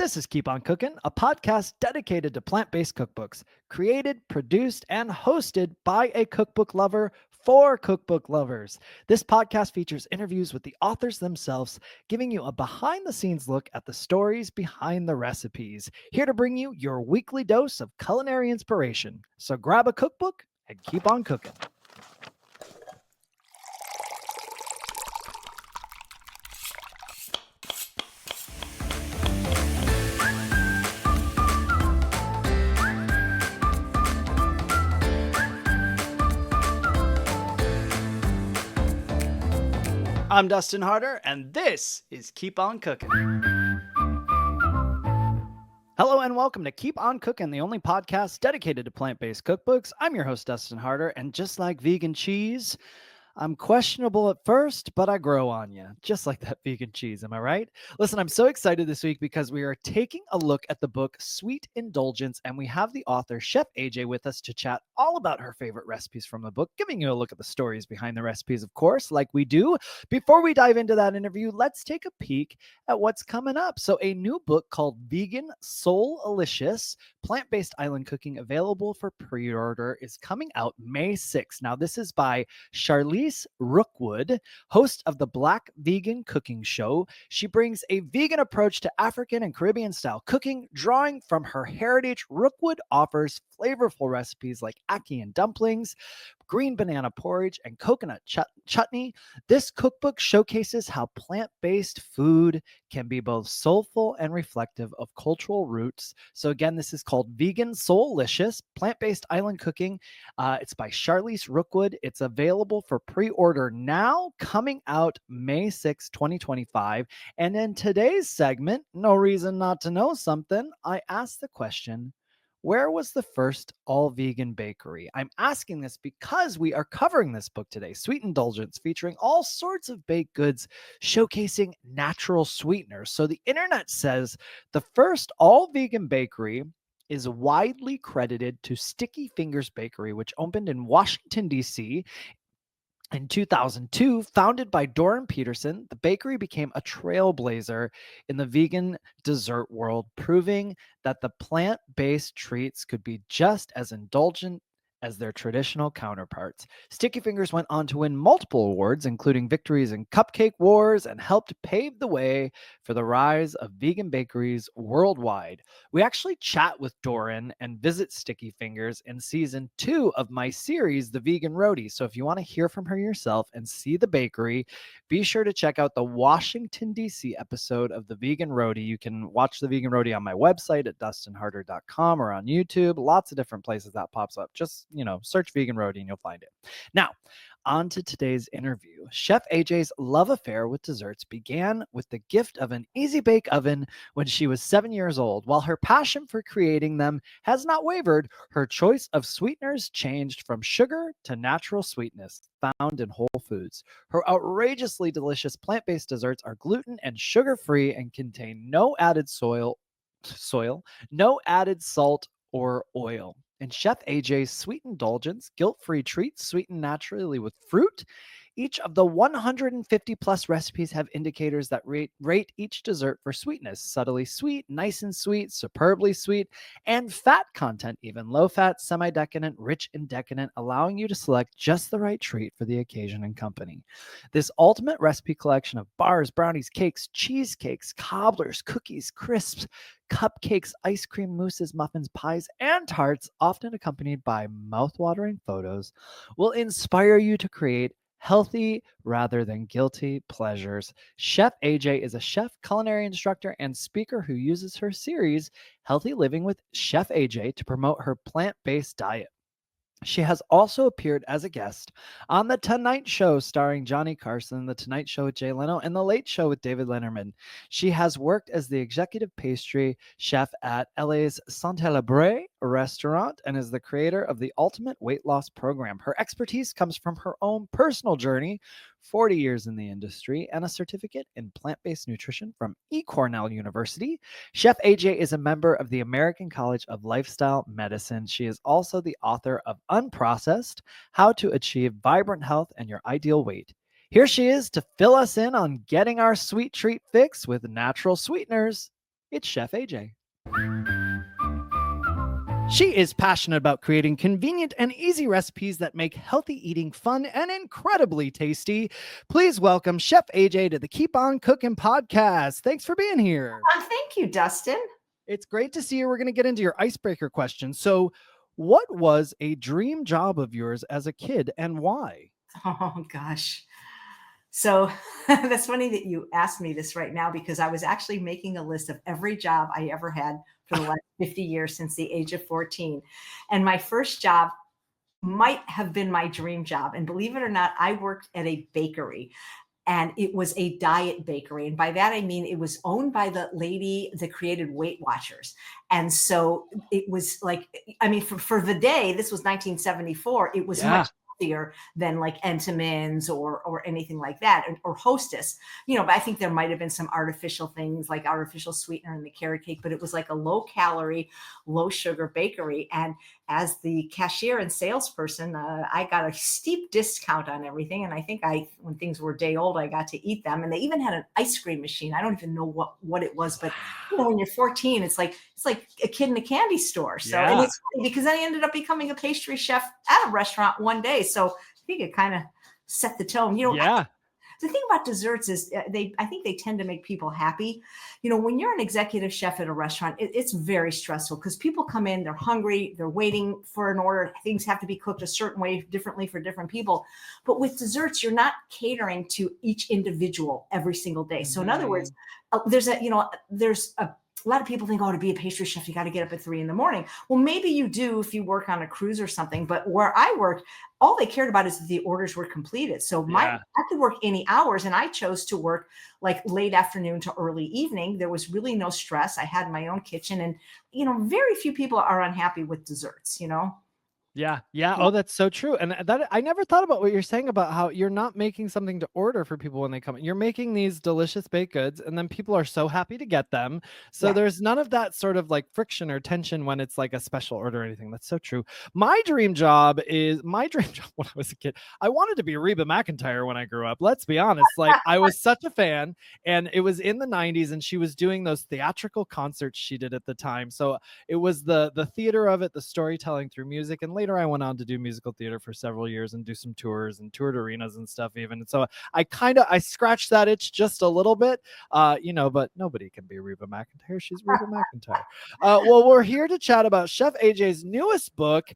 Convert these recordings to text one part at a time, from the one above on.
This is Keep On Cookin', a podcast dedicated to plant-based cookbooks, created, produced, and hosted by a cookbook lover for cookbook lovers. This podcast features interviews with the authors themselves, giving you a behind-the-scenes look at the stories behind the recipes. Here to bring you your weekly dose of culinary inspiration. So grab a cookbook and keep on cooking. I'm Dustin Harder, and this is Keep On Cooking. Hello and welcome to Keep On Cooking, the only podcast dedicated to plant-based cookbooks. I'm your host, Dustin Harder, and just like vegan cheese, I'm questionable at first, but I grow on you, just like that vegan cheese, am I right? Listen, I'm so excited this week because we are taking a look at the book Sweet Indulgence, and we have the author, Chef AJ, with us to chat all about her favorite recipes from the book, giving you a look at the stories behind the recipes, of course, like we do. Before we dive into that interview, let's take a peek at what's coming up. So a new book called Vegan Soul-alicious, Plant-Based Island Cooking, available for pre-order, is coming out May 6th. Now, this is by Charlize Rookwood, host of the Black Vegan Cooking Show. She brings a vegan approach to African and Caribbean style cooking, drawing from her heritage. Rookwood offers flavorful recipes like ackee and dumplings, green banana porridge, and coconut chutney. This cookbook showcases how plant-based food can be both soulful and reflective of cultural roots. So again, this is called Vegan Soul-alicious, Plant-Based Island Cooking. It's by Charlize Rookwood. It's available for pre-order now, coming out May 6, 2025. And in today's segment, No Reason Not to Know Something, I asked the question, where was the first all-vegan bakery? I'm asking this because we are covering this book today, Sweet Indulgence, featuring all sorts of baked goods showcasing natural sweeteners. So the internet says the first all-vegan bakery is widely credited to Sticky Fingers Bakery, which opened in Washington, D.C. In 2002, founded by Doran Peterson, the bakery became a trailblazer in the vegan dessert world, proving that the plant-based treats could be just as indulgent as their traditional counterparts. Sticky Fingers went on to win multiple awards, including victories in Cupcake Wars, and helped pave the way for the rise of vegan bakeries worldwide. We actually chat with Doran and visit Sticky Fingers in season 2 of my series, The Vegan Roadie. So if you want to hear from her yourself and see the bakery, be sure to check out the Washington, D.C. episode of The Vegan Roadie. You can watch The Vegan Roadie on my website at dustinharder.com or on YouTube. Lots of different places that pops up. Just, search Vegan Roadie and you'll find it. Now, on to today's interview. Chef AJ's love affair with desserts began with the gift of an Easy Bake Oven when she was 7 years old. While her passion for creating them has not wavered, her choice of sweeteners changed from sugar to natural sweetness found in Whole Foods. Her outrageously delicious plant-based desserts are gluten and sugar-free and contain no added no added salt or oil. In Chef AJ's Sweet Indulgence, guilt-free treats sweetened naturally with fruit. Each of the 150 plus recipes have indicators that rate each dessert for sweetness: subtly sweet, nice and sweet, superbly sweet, and fat content, even low fat, semi-decadent, rich and decadent, allowing you to select just the right treat for the occasion and company. This ultimate recipe collection of bars, brownies, cakes, cheesecakes, cobblers, cookies, crisps, cupcakes, ice cream, mousses, muffins, pies, and tarts, often accompanied by mouthwatering photos, will inspire you to create healthy rather than guilty pleasures. Chef AJ is a chef, culinary instructor, and speaker who uses her series, Healthy Living with Chef AJ, to promote her plant-based diet. She has also appeared as a guest on The Tonight Show starring Johnny Carson, The Tonight Show with Jay Leno, and The Late Show with David Letterman. She has worked as the executive pastry chef at LA's Saint-Celebre restaurant and is the creator of the Ultimate Weight Loss Program. Her expertise comes from her own personal journey, 40 years in the industry, and a certificate in plant-based nutrition from Cornell University. Chef AJ is a member of the American College of Lifestyle Medicine. She is also the author of Unprocessed: How to Achieve Vibrant Health and Your Ideal Weight. Here she is to fill us in on getting our sweet treat fix with natural sweeteners. It's Chef AJ. She is passionate about creating convenient and easy recipes that make healthy eating fun and incredibly tasty. Please welcome Chef AJ to the Keep On Cooking podcast. Thanks for being here. Thank you, Dustin. It's great to see you. We're going to get into your icebreaker question. So, what was a dream job of yours as a kid and why? Oh, gosh. So that's funny that you asked me this right now because I was actually making a list of every job I ever had for the last 50 years since the age of 14. And my first job might have been my dream job. And believe it or not, I worked at a bakery. And it was a diet bakery. And by that, I mean, it was owned by the lady that created Weight Watchers. And so it was like, I mean, for the day, this was 1974, it was much healthier than like Entenmann's or anything like that, or Hostess, but I think there might have been some artificial things like artificial sweetener in the carrot cake, but it was like a low calorie, low sugar bakery. And as the cashier and salesperson, I got a steep discount on everything. And I think when things were a day old, I got to eat them. And they even had an ice cream machine. I don't even know what it was, but when you're 14, it's like a kid in a candy store. So, and it's funny because I ended up becoming a pastry chef at a restaurant one day. So I think it kind of set the tone. The thing about desserts is I think they tend to make people happy. When you're an executive chef at a restaurant, it's very stressful because people come in, they're hungry, they're waiting for an order. Things have to be cooked a certain way differently for different people. But with desserts, you're not catering to each individual every single day. So in other words, there's a lot of people think, to be a pastry chef, you got to get up at 3 a.m. Well, maybe you do if you work on a cruise or something. But where I worked, all they cared about is that the orders were completed. So I could work any hours, and I chose to work like late afternoon to early evening. There was really no stress. I had my own kitchen, and very few people are unhappy with desserts. Yeah. Oh, that's so true. And that I never thought about what you're saying about how you're not making something to order for people when they come in. You're making these delicious baked goods, and then people are so happy to get them. So there's none of that sort of like friction or tension when it's like a special order or anything. That's so true. My dream job when I was a kid, I wanted to be Reba McEntire when I grew up. Let's be honest. Like I was such a fan, and it was in the 90s, and she was doing those theatrical concerts she did at the time. So it was the theater of it, the storytelling through music. And later I went on to do musical theater for several years and do some tours and toured arenas and stuff even. And so I scratched that itch just a little bit, but nobody can be Reba McEntire. She's Reba McEntire. Well, we're here to chat about Chef AJ's newest book,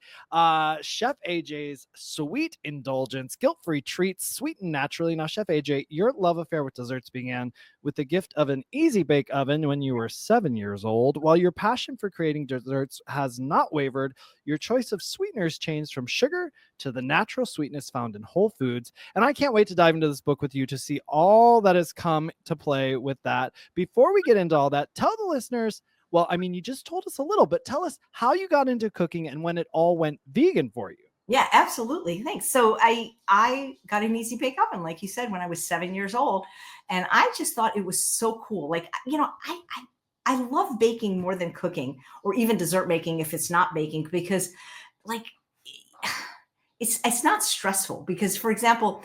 Chef AJ's Sweet Indulgence, guilt-free treats sweetened naturally. Now, Chef AJ, your love affair with desserts began with the gift of an easy bake oven when you were 7 years old. While your passion for creating desserts has not wavered, your choice of sweeteners changed from sugar to the natural sweetness found in whole foods. And I can't wait to dive into this book with you to see all that has come to play with that. Before we get into all that, tell the listeners, well, I mean, you just told us a little, but tell us how you got into cooking and when it all went vegan for you. Yeah, absolutely. Thanks. So I got an easy bake oven, like you said, when I was 7 years old. And I just thought it was so cool. Like, I love baking more than cooking or even dessert making if it's not baking, because like it's not stressful because, for example,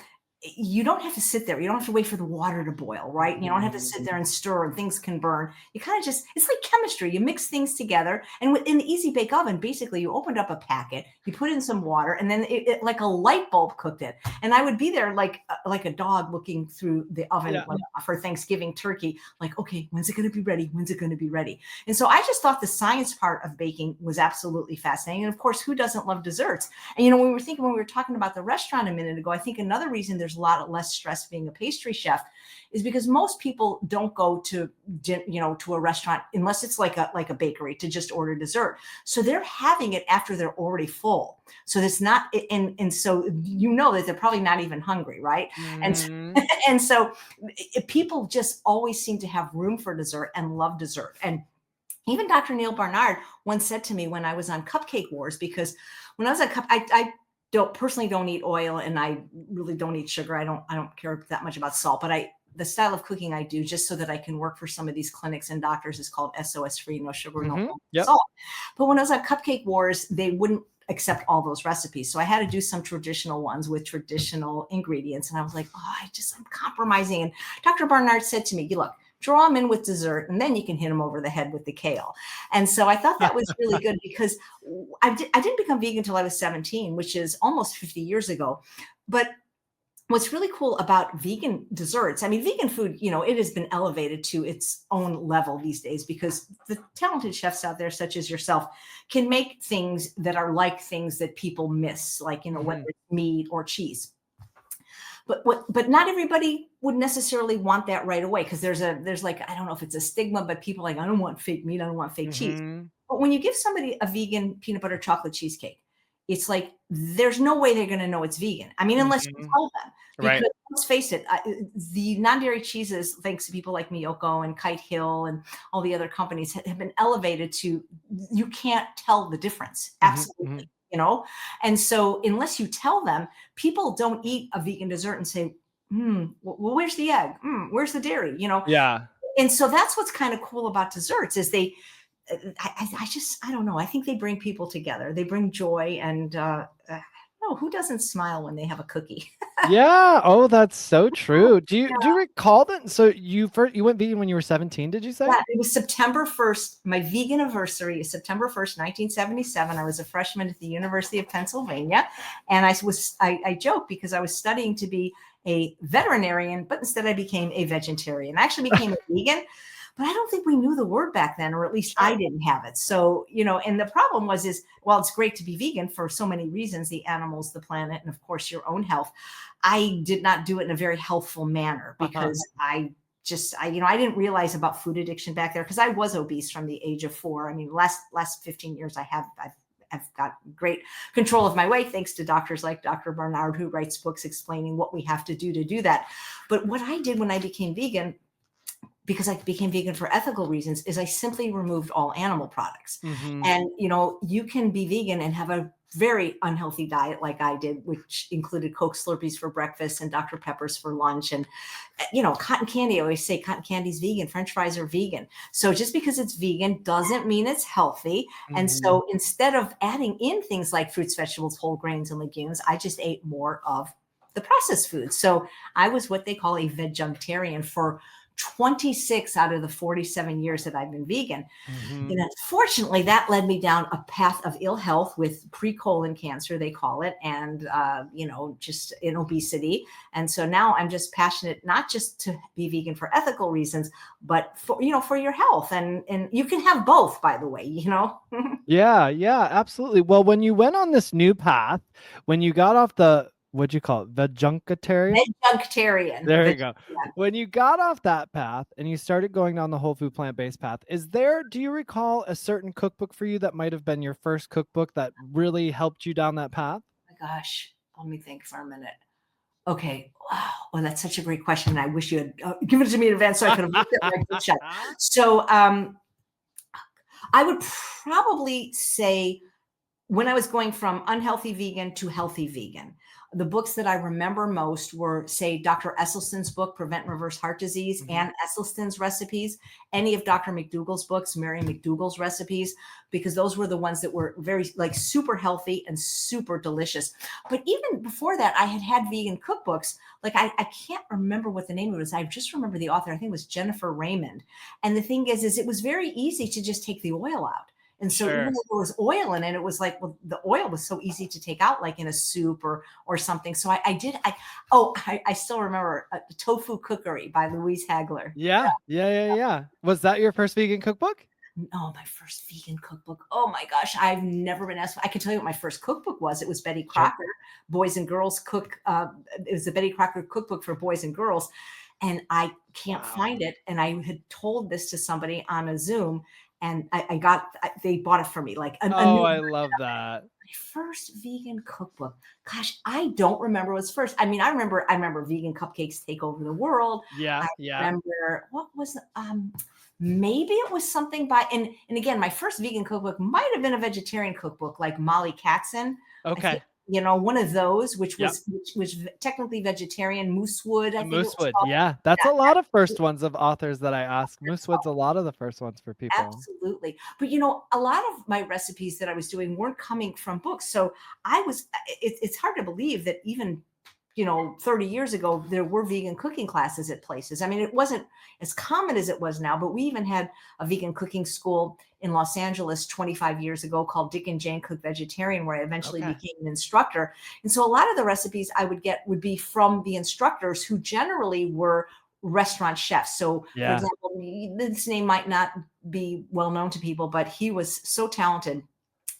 you don't have to sit there. You don't have to wait for the water to boil, right? You don't have to sit there and stir and things can burn. You kind of it's like chemistry. You mix things together. And in the Easy Bake Oven, basically you opened up a packet, you put in some water, and then it like a light bulb cooked it. And I would be there like a dog looking through the oven for Thanksgiving turkey, like, okay, when's it going to be ready? When's it going to be ready? And so I just thought the science part of baking was absolutely fascinating. And of course, who doesn't love desserts? And, when we were talking about the restaurant a minute ago, I think another reason there's a lot less stress being a pastry chef is because most people don't go to a restaurant unless it's like a bakery to just order dessert. So they're having it after they're already full. So it's not, and so that they're probably not even hungry, right? Mm-hmm. And so people just always seem to have room for dessert and love dessert. And even Dr. Neil Barnard once said to me when I was on Cupcake Wars, because when I was on I don't eat oil, and I really don't eat sugar. I don't care that much about salt, but the style of cooking I do just so that I can work for some of these clinics and doctors is called SOS free, no sugar, no salt. But when I was on Cupcake Wars, they wouldn't accept all those recipes. So I had to do some traditional ones with traditional ingredients. And I was like, I'm compromising. And Dr. Barnard said to me, look, draw them in with dessert, and then you can hit them over the head with the kale. And so I thought that was really good because I didn't become vegan until I was 17, which is almost 50 years ago. But what's really cool about vegan desserts, I mean, vegan food, it has been elevated to its own level these days because the talented chefs out there, such as yourself, can make things that are like things that people miss, like, whether it's meat or cheese. But not everybody would necessarily want that right away because there's like, I don't know if it's a stigma, but people are like, I don't want fake meat, I don't want fake cheese. But when you give somebody a vegan peanut butter chocolate cheesecake, it's like there's no way they're going to know it's vegan. I mean, unless you tell them. Because Right. let's face it, the non-dairy cheeses, thanks to people like Miyoko and Kite Hill and all the other companies, have been elevated to you can't tell the difference. Absolutely. And so unless you tell them, people don't eat a vegan dessert and say, well, where's the egg? Where's the dairy? Yeah. And so that's what's kind of cool about desserts is I don't know. I think they bring people together. They bring joy, and who doesn't smile when they have a cookie? Yeah. Oh, that's so true. Do you recall that? So you went vegan when you were 17, did you say? Yeah, it was September 1st. My vegan anniversary is September 1st, 1977. I was a freshman at the University of Pennsylvania, and I joke because I was studying to be a veterinarian, but instead I became a vegetarian. I actually became a vegan. But I don't think we knew the word back then, or at least I didn't have it. So, and the problem while it's great to be vegan for so many reasons, the animals, the planet, and of course your own health, I did not do it in a very healthful manner because I didn't realize about food addiction back there because I was obese from the age of 4. I mean, last 15 years I've got great control of my weight thanks to doctors like Dr. Barnard, who writes books explaining what we have to do that. But what I did when I became vegan, because I became vegan for ethical reasons, is I simply removed all animal products. And, you can be vegan and have a very unhealthy diet like I did, which included Coke Slurpees for breakfast and Dr. Peppers for lunch. And, cotton candy, I always say cotton candy's vegan, French fries are vegan. So just because it's vegan doesn't mean it's healthy. And so instead of adding in things like fruits, vegetables, whole grains, and legumes, I just ate more of the processed foods. So I was what they call a vegetarian for 26 out of the 47 years that I've been vegan. And unfortunately, that led me down a path of ill health with pre-colon cancer, they call it, and, just in obesity. And so now I'm just passionate, not just to be vegan for ethical reasons, but for your health. And you can have both, by the way, Yeah, absolutely. Well, when you went on this new path, when you got off what'd you call it? Vegetarian? Vegetarian. There you go. When you got off that path and you started going down the whole food plant-based path, do you recall a certain cookbook for you that might have been your first cookbook that really helped you down that path? Oh my gosh, let me think for a minute. Okay. Wow. Well, that's such a great question. I wish you had given it to me in advance so I could have looked at my book shelf. So I would probably say when I was going from unhealthy vegan to healthy vegan, the books that I remember most were, say, Dr. Esselstyn's book, Prevent and Reverse Heart Disease, and Esselstyn's recipes, any of Dr. McDougall's books, Mary McDougall's recipes, because those were the ones that were very super healthy and super delicious. But even before that, I had vegan cookbooks. Like I can't remember what the name of it was. I just remember the author. I think it was Jennifer Raymond. And the thing is it was very easy to just take the oil out. And so even though there was oil in it, it was like, well, the oil was so easy to take out, like in a soup or something. So I still remember Tofu Cookery by Louise Hagler. Yeah. Was that your first vegan cookbook? No, my first vegan cookbook. Oh my gosh, I've never been asked. I can tell you what my first cookbook was. It was Betty Crocker, Boys and Girls Cook. It was the Betty Crocker cookbook for boys and girls. And I can't find it. And I had told this to somebody on a Zoom. And they bought it for me. I love that. My first vegan cookbook. Gosh, I don't remember what's first. I mean, I remember vegan cupcakes take over the world. Yeah. I remember what was maybe it was something by and again, my first vegan cookbook might have been a vegetarian cookbook like Molly Katzen. Okay. One of those, which was technically vegetarian. Moosewood, I think. Moosewood, yeah. That's a lot of first ones of authors that I ask. Moosewood's a lot of the first ones for people. Absolutely. But a lot of my recipes that I was doing weren't coming from books. So it's hard to believe that even 30 years ago, there were vegan cooking classes at places. I mean, it wasn't as common as it was now, but we even had a vegan cooking school in Los Angeles 25 years ago called Dick and Jane Cook Vegetarian, where I eventually Okay. became an instructor. And so a lot of the recipes I would get would be from the instructors, who generally were restaurant chefs. So, for Yeah. example, this name might not be well known to people, but he was so talented.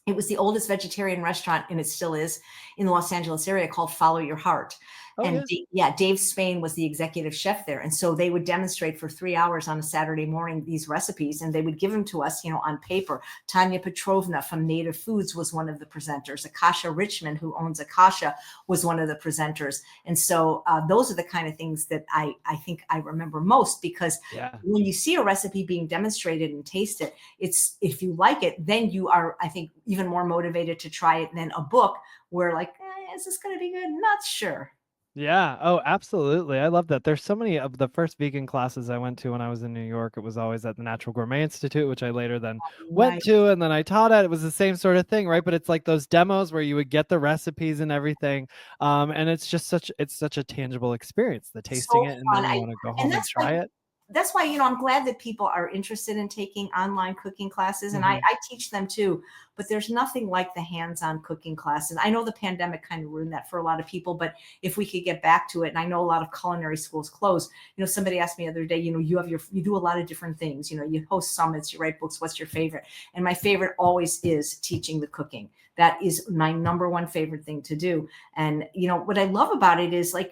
It was the oldest vegetarian restaurant, and it still is, in the Los Angeles area, called Follow Your Heart. Oh, And yeah. Dave Spain was the executive chef there. And so they would demonstrate for 3 hours on a Saturday morning these recipes, and they would give them to us, on paper. Tanya Petrovna from Native Foods was one of the presenters. Akasha Richmond, who owns Akasha, was one of the presenters. And so those are the kind of things that I think I remember most, because Yeah. when you see a recipe being demonstrated and taste it, it's, if you like it, then you are, I think, even more motivated to try it than a book where, like, is this going to be good? Not sure. Yeah. Oh, absolutely. I love that. There's so many of the first vegan classes I went to when I was in New York. It was always at the Natural Gourmet Institute, which I later then went Right. to, and then I taught at. It was the same sort of thing, right? But it's like those demos where you would get the recipes and everything. And it's such a tangible experience, the tasting So it, and fun. then you want to go And home and try it. that's why, I'm glad that people are interested in taking online cooking classes, and I, Mhm. I teach them too. But there's nothing like the hands-on cooking classes. I know the pandemic kind of ruined that for a lot of people, but if we could get back to it, and I know a lot of culinary schools closed. Somebody asked me the other day, you do a lot of different things. You host summits, you write books. What's your favorite? And my favorite always is teaching the cooking. That is my number one favorite thing to do. And what I love about it is, like,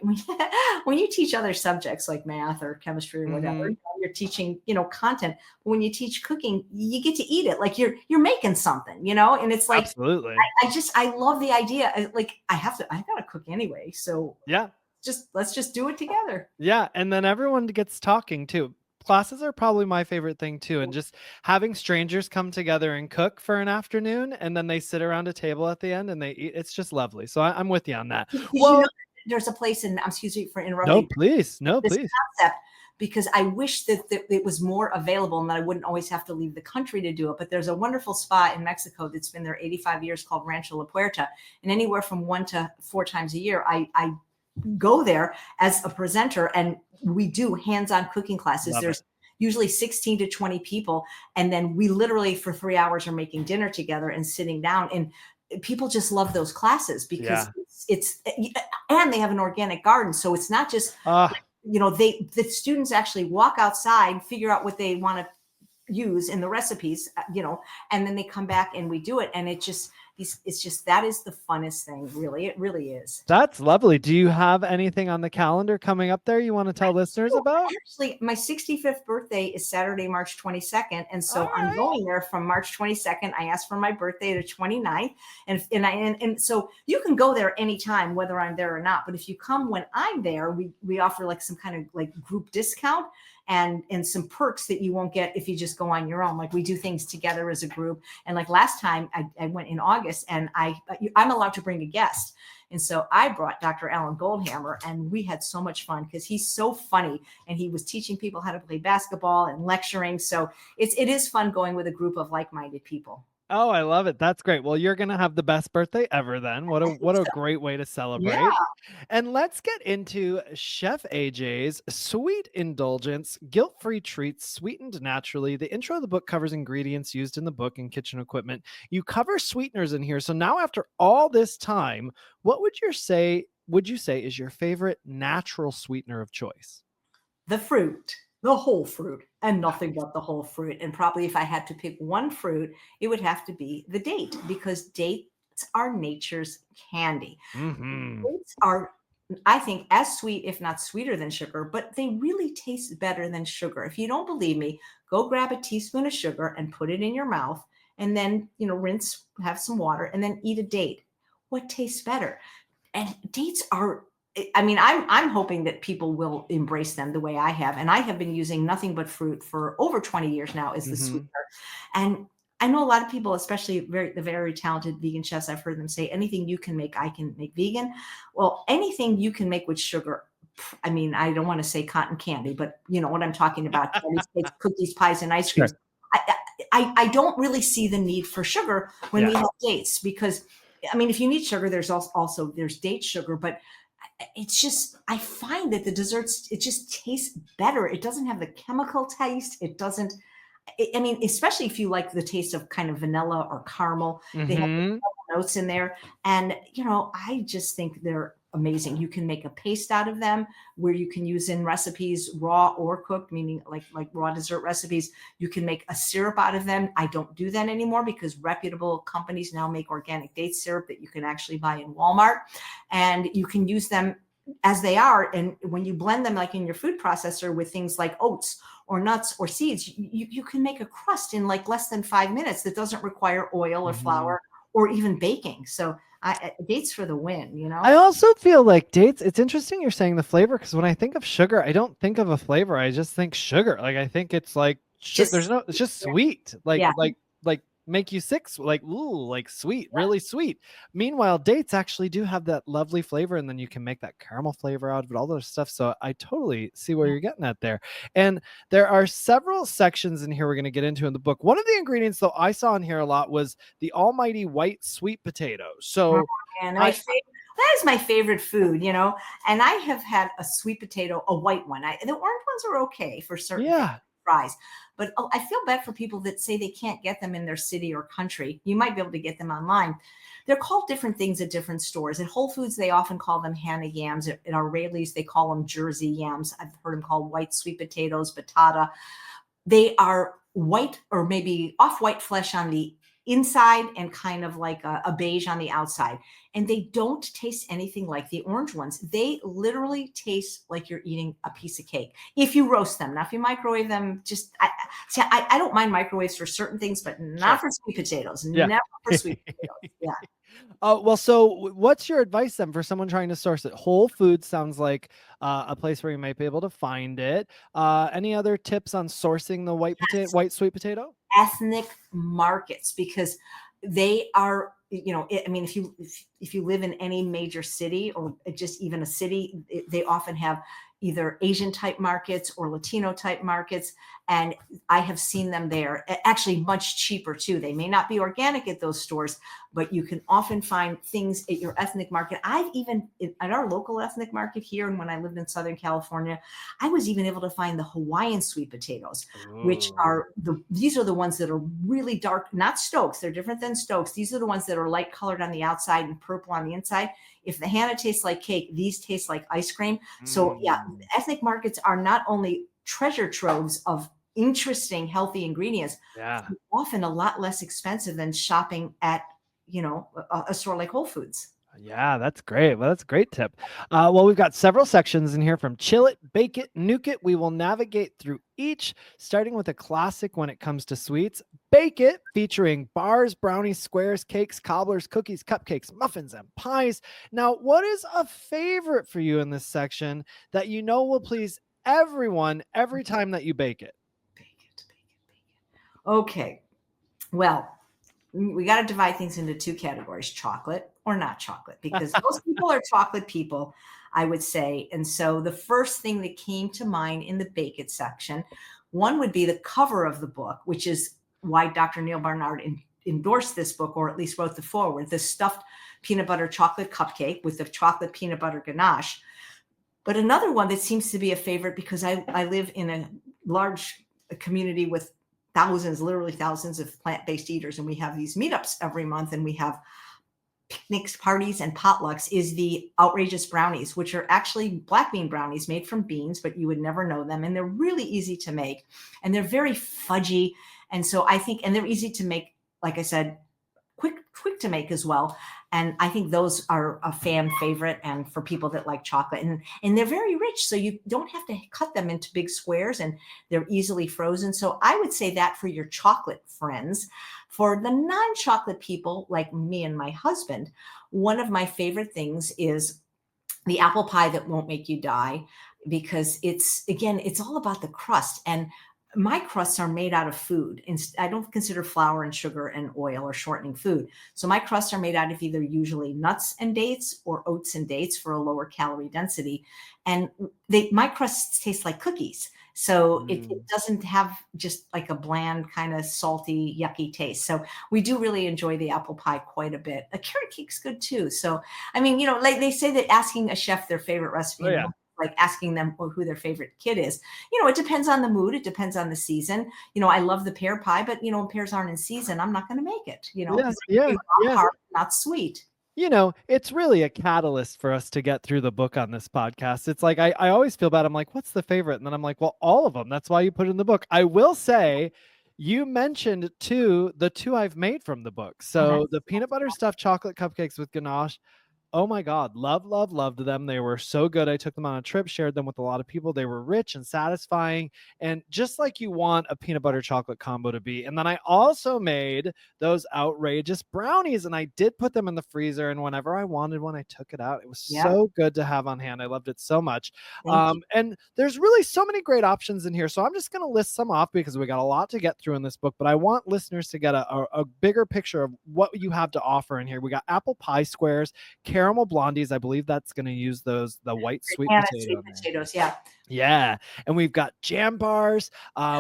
when you teach other subjects like math or chemistry or whatever, Mhm. you're teaching, content. But when you teach cooking, you get to eat it. Like, you're making something, and it's like, Absolutely. I love the idea. Like, I gotta cook anyway. So Yeah. let's just do it together. Yeah, and then everyone gets talking too. Classes are probably my favorite thing too, and just having strangers come together and cook for an afternoon, and then they sit around a table at the end and they eat. It's just lovely. So I'm with you on that. Because Well, there's a place in, excuse me for no, interrupting, please, no, this please. concept, because I wish that it was more available and that I wouldn't always have to leave the country to do it. But there's a wonderful spa in Mexico that's been there 85 years called Rancho La Puerta. And anywhere from 1 to 4 times a year, I go there as a presenter, and we do hands-on cooking classes. Love it. There's usually 16 to 20 people. And then we literally for 3 hours are making dinner together and sitting down. And people just love those classes because Yeah. it's and they have an organic garden. So it's not just, Ah, the students actually walk outside, figure out what they want to use in the recipes, and then they come back and we do it. And it's just, that is the funnest thing. Really. It really is. that's lovely. Do you have anything on the calendar coming up there you want to tell listeners So, about? actually, my 65th birthday is Saturday, March 22nd. And All so I'm right. going there from March 22nd. I asked for my birthday the 29th. And so you can go there anytime, whether I'm there or not. But if you come when I'm there, we offer like some kind of like group discount and some perks that you won't get if you just go on your own. Like, we do things together as a group. And like last time I went in August, and I'm allowed to bring a guest. And so I brought Dr. Alan Goldhammer, and we had so much fun because he's so funny, and he was teaching people how to play basketball and lecturing. So it is fun going with a group of like-minded people. Oh, I love it. That's great. Well, you're gonna have the best birthday ever then. I think What a so. great way to Yeah. celebrate. And let's get into Chef AJ's Sweet Indulgence, guilt-free treats sweetened naturally. The intro of the book covers ingredients used in the book and kitchen equipment. You cover sweeteners in here. So now after all this time, what would you say is your favorite natural sweetener of choice? The fruit, the whole fruit, and nothing but the whole fruit. And probably if I had to pick one fruit, it would have to be the date, because dates are nature's candy. Mhm. Dates are, I think, as sweet, if not sweeter than sugar, but they really taste better than sugar. If you don't believe me, go grab a teaspoon of sugar and put it in your mouth, and then, rinse, have some water, and then eat a date. What tastes better? And dates are, I mean, I'm hoping that people will embrace them the way I have. And I have been using nothing but fruit for over 20 years now as the Mhm. sweetener. And I know a lot of people, especially the very talented vegan chefs, I've heard them say, anything you can make, I can make vegan. Well, anything you can make with sugar. I mean, I don't want to say cotton candy, but you know what I'm talking about: candies, cakes, cookies, pies, and ice Sure. creams. I don't really see the need for sugar when we Yeah. have dates, because I mean, if you need sugar, there's also there's date sugar. But it's just, I find that the desserts, it just tastes better. It doesn't have the chemical taste. It doesn't, I mean, especially if you like the taste of kind of vanilla or caramel, they have the Hmm. notes in there. And, I just think they're amazing. You can make a paste out of them where you can use in recipes, raw or cooked, meaning like raw dessert recipes. You can make a syrup out of them. I don't do that anymore because reputable companies now make organic date syrup that you can actually buy in Walmart. And you can use them as they are. And when you blend them like in your food processor with things like oats or nuts or seeds, you can make a crust in like less than 5 minutes that doesn't require oil or Hmm. flour or even baking. So dates for the win, I also feel like dates, it's interesting you're saying the flavor because when I think of sugar, I don't think of a flavor. I just think sugar. Like I think it's like there's Just, no, it's just sweet. Like yeah, like make you sick, like ooh, like sweet, really sweet. Meanwhile, dates actually do have that lovely flavor, and then you can make that caramel flavor out of it, all those stuff. So I totally see where yeah. you're getting at there. And there are several sections in here we're going to get into in the book. One of the ingredients though I saw in here a lot was the almighty white sweet potato. Oh, So man, I that is my favorite food, and I have had a sweet potato, a white one. The orange ones are okay for certain things, yeah. fries, but I feel bad for people that say they can't get them in their city or country. You might be able to get them online. They're called different things at different stores. At Whole Foods, they often call them Hannah yams. At our Rayleigh's, they call them Jersey yams. I've heard them called white sweet potatoes, batata. They are white or maybe off-white flesh on the inside and kind of like a beige on the outside. And they don't taste anything like the orange ones. They literally taste like you're eating a piece of cake if you roast them. Now, if you microwave them, see, I don't mind microwaves for certain things, but not Sure. for sweet potatoes. Yeah. Never for sweet potatoes. Yeah. Well, so what's your advice then for someone trying to source it? Whole Foods sounds like a place where you might be able to find it. Any other tips on sourcing the white sweet potato? Ethnic markets because they are, I mean, if you live in any major city or just even a city, they often have either Asian type markets or Latino type markets, and I have seen them there, actually much cheaper too. They may not be organic at those stores, but you can often find things at your ethnic market. I've even at our local ethnic market here, and when I lived in Southern California, I was even able to find the Hawaiian sweet potatoes, which Ooh. are these are the ones that are really dark, not Stokes. They're different than Stokes. These are the ones that are light colored on the outside and purple on the inside. If the Hannah tastes like cake, these taste like ice cream. So yeah, Mm. ethnic markets are not only treasure troves of interesting, healthy ingredients, Yeah. often a lot less expensive than shopping at, a store like Whole Foods. Yeah, that's great. Well, that's a great tip. Well, we've got several sections in here from chill it, bake it, nuke it. We will navigate through each, starting with a classic when it comes to sweets. Bake it, featuring bars, brownies, squares, cakes, cobblers, cookies, cupcakes, muffins, and pies. Now, what is a favorite for you in this section that you know will please everyone every time that you bake it? Bake it, bake it, bake it. Okay. Well, we got to divide things into two categories, chocolate or not chocolate, because most people are chocolate people, I would say. And so the first thing that came to mind in the bake it section, one would be the cover of the book, which is why Dr. Neil Barnard endorsed this book, or at least wrote the foreword, the stuffed peanut butter chocolate cupcake with the chocolate peanut butter ganache. But another one that seems to be a favorite, because I live in a large community with thousands, literally thousands of plant-based eaters, and we have these meetups every month, and we have picnics, parties, and potlucks, is the outrageous brownies, which are actually black bean brownies made from beans, but you would never know them. And they're really easy to make, and they're very fudgy. And so I think, and they're easy to make, like I said, quick to make as well. And I think those are a fan favorite, and for people that like chocolate, and they're very rich, so you don't have to cut them into big squares, and they're easily frozen. So I would say that for your chocolate friends. For the non-chocolate people like me and my husband, one of my favorite things is the apple pie that won't make you die, because it's all about the crust. And my crusts are made out of food, and I don't consider flour and sugar and oil or shortening food. So my crusts are made out of either usually nuts and dates or oats and dates for a lower calorie density. And my crusts taste like cookies. So it Mm. doesn't have just like a bland kind of salty, yucky taste. So we do really enjoy the apple pie quite a bit. A carrot cake's good too. So, I mean, like they say that asking a chef their favorite recipe Oh in the yeah. book, like asking them who their favorite kid is. It depends on the mood. It depends on the season. I love the pear pie, but when pears aren't in season, I'm not going to make it, Yeah. because Yeah. I'm Yeah. hard, not sweet. It's really a catalyst for us to get through the book on this podcast. It's like I always feel bad. I'm like, what's the favorite? And then I'm like, well, all of them. That's why you put it in the book. I will say, you mentioned the two I've made from the book. Oh, So the peanut butter stuffed chocolate cupcakes with ganache. Oh my God, loved them. They were so good. I took them on a trip, shared them with a lot of people. They were rich and satisfying, and just like you want a peanut butter chocolate combo to be. And then I also made those outrageous brownies, and I did put them in the freezer. And whenever I wanted one, I took it out. It was yeah. so good to have on hand. I loved it so much. Thank you. And there's really so many great options in here. So I'm just going to list some off because we got a lot to get through in this book, but I want listeners to get a bigger picture of what you have to offer in here. We got apple pie squares, caramel blondies. I believe that's going to use the white sweet And potato sweet in there. potatoes. Yeah. Yeah. And we've got jam bars.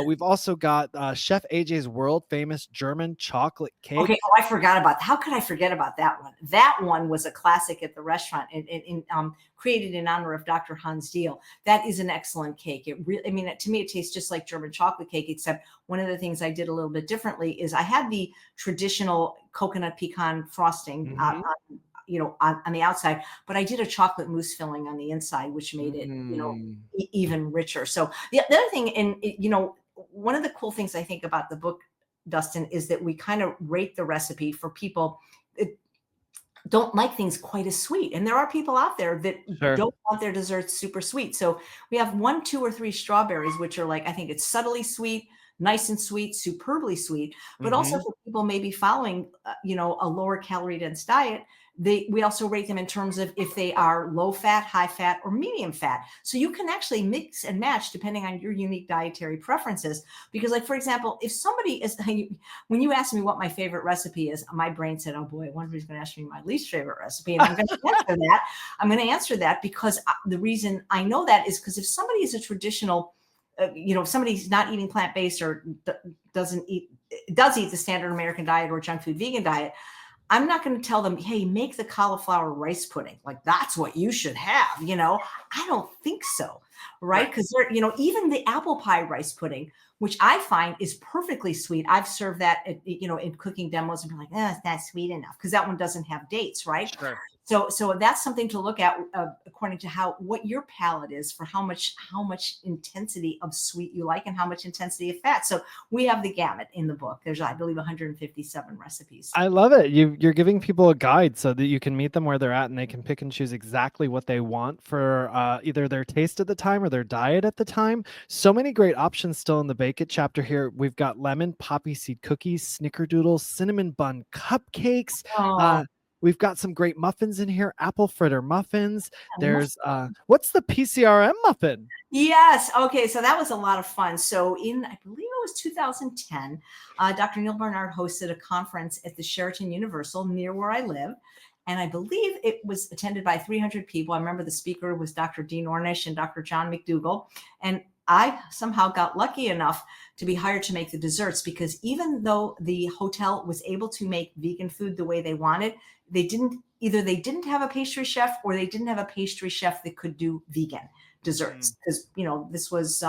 We've also got Chef AJ's world famous German chocolate cake. Okay. Oh, I forgot about that. How could I forget about that one? That one was a classic at the restaurant, and created in honor of Dr. Hans Deal. That is an excellent cake. It really, I mean, to me, it tastes just like German chocolate cake, except one of the things I did a little bit differently is I had the traditional coconut pecan frosting Mhm. on the outside, but I did a chocolate mousse filling on the inside, which made it, Mm. even richer. So the other thing, and one of the cool things I think about the book, Dustin, is that we kind of rate the recipe for people that don't like things quite as sweet. And there are people out there that Sure. don't want their desserts super sweet. So we have 1, 2, or 3 strawberries, which are like, I think it's subtly sweet, nice and sweet, superbly sweet, but also Mhm. for people maybe following, a lower calorie dense diet. We also rate them in terms of if they are low fat, high fat, or medium fat. So you can actually mix and match depending on your unique dietary preferences. Because, like, for example, if somebody is, when you asked me what my favorite recipe is, my brain said, oh boy, I wonder who's going to ask me my least favorite recipe. And I'm going to answer that. I'm going to answer that because the reason I know that is because if somebody is a traditional, if somebody's not eating plant-based or does eat the standard American diet or junk food vegan diet, I'm not going to tell them, hey, make the cauliflower rice pudding. Like, that's what you should have. I don't think so. Right. Right. Because even the apple pie rice pudding, which I find is perfectly sweet. I've served that in cooking demos and be like, it's not sweet enough because that one doesn't have dates. Right. Sure. So that's something to look at according to what your palate is for how much intensity of sweet you like and how much intensity of fat. So we have the gamut in the book. There's, I believe, 157 recipes. I love it. You're giving people a guide so that you can meet them where they're at and they can pick and choose exactly what they want for either their taste at the time or their diet at the time. So many great options still in the bake it chapter here. We've got lemon poppy seed cookies, snickerdoodles, cinnamon bun cupcakes. Oh, Uh, we've got some great muffins in here, apple fritter muffins. yeah. There's what's the PCRM muffin? Yes. Okay. So that was a lot of fun. So I believe it was 2010, Dr. Neil Barnard hosted a conference at the Sheraton Universal near where I live. And I believe it was attended by 300 people. I remember the speaker was Dr. Dean Ornish and Dr. John McDougall. And I somehow got lucky enough to be hired to make the desserts because even though the hotel was able to make vegan food the way they wanted, they didn't have a pastry chef or they didn't have a pastry chef that could do vegan Mm. desserts because this was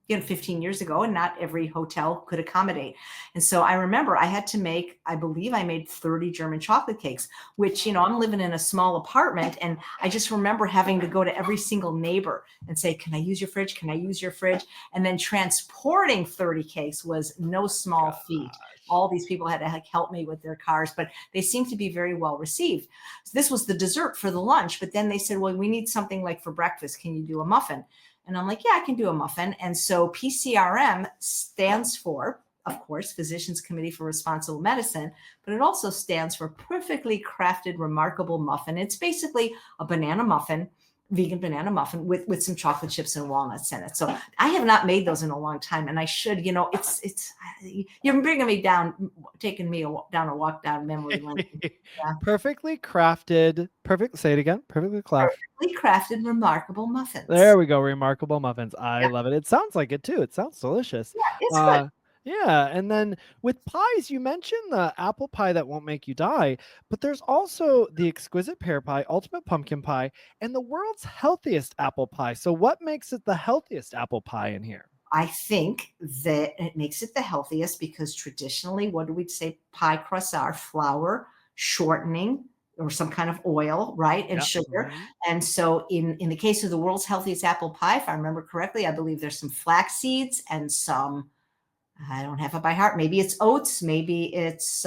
15 years ago and not every hotel could accommodate. And so I remember I had to make, I believe I made 30 German chocolate cakes, which I'm living in a small apartment, and I just remember having to go to every single neighbor and say, can I use your fridge, can I use your fridge? And then transporting 30 cakes was no small feat. Gosh. All these people had to help me with their cars, but they seemed to be very well received. So this was the dessert for the lunch, but then they said, well, we need something like for breakfast. Can you do a muffin? And I'm like, yeah, I can do a muffin. And so PCRM stands for, of course, Physicians Committee for Responsible Medicine, but it also stands for Perfectly Crafted Remarkable Muffin. It's basically a banana muffin vegan banana muffin with some chocolate chips and walnuts in it. So I have not made those in a long time, and I should. It's you're bringing me down, taking me down a walk down memory lane. Yeah. Perfectly crafted, perfect. Say it again. Perfectly crafted. Perfectly crafted, remarkable There muffins. we go. Remarkable muffins. I Yeah, love it. It sounds like it too. It sounds delicious. yeah, it's good. Uh, yeah. And then with pies, you mentioned the apple pie that won't make you die, but there's also the exquisite pear pie, ultimate pumpkin pie, and the world's healthiest apple pie. So, what makes it the healthiest apple pie in here? I think that it makes it the healthiest because traditionally, what do we say pie crusts are? Flour, shortening, or some kind of oil, right? And Yeah. sugar. Mhm. And so in the case of the world's healthiest apple pie, if I remember correctly, I believe there's some flax seeds and some, I don't have it by heart. Maybe it's oats, maybe it's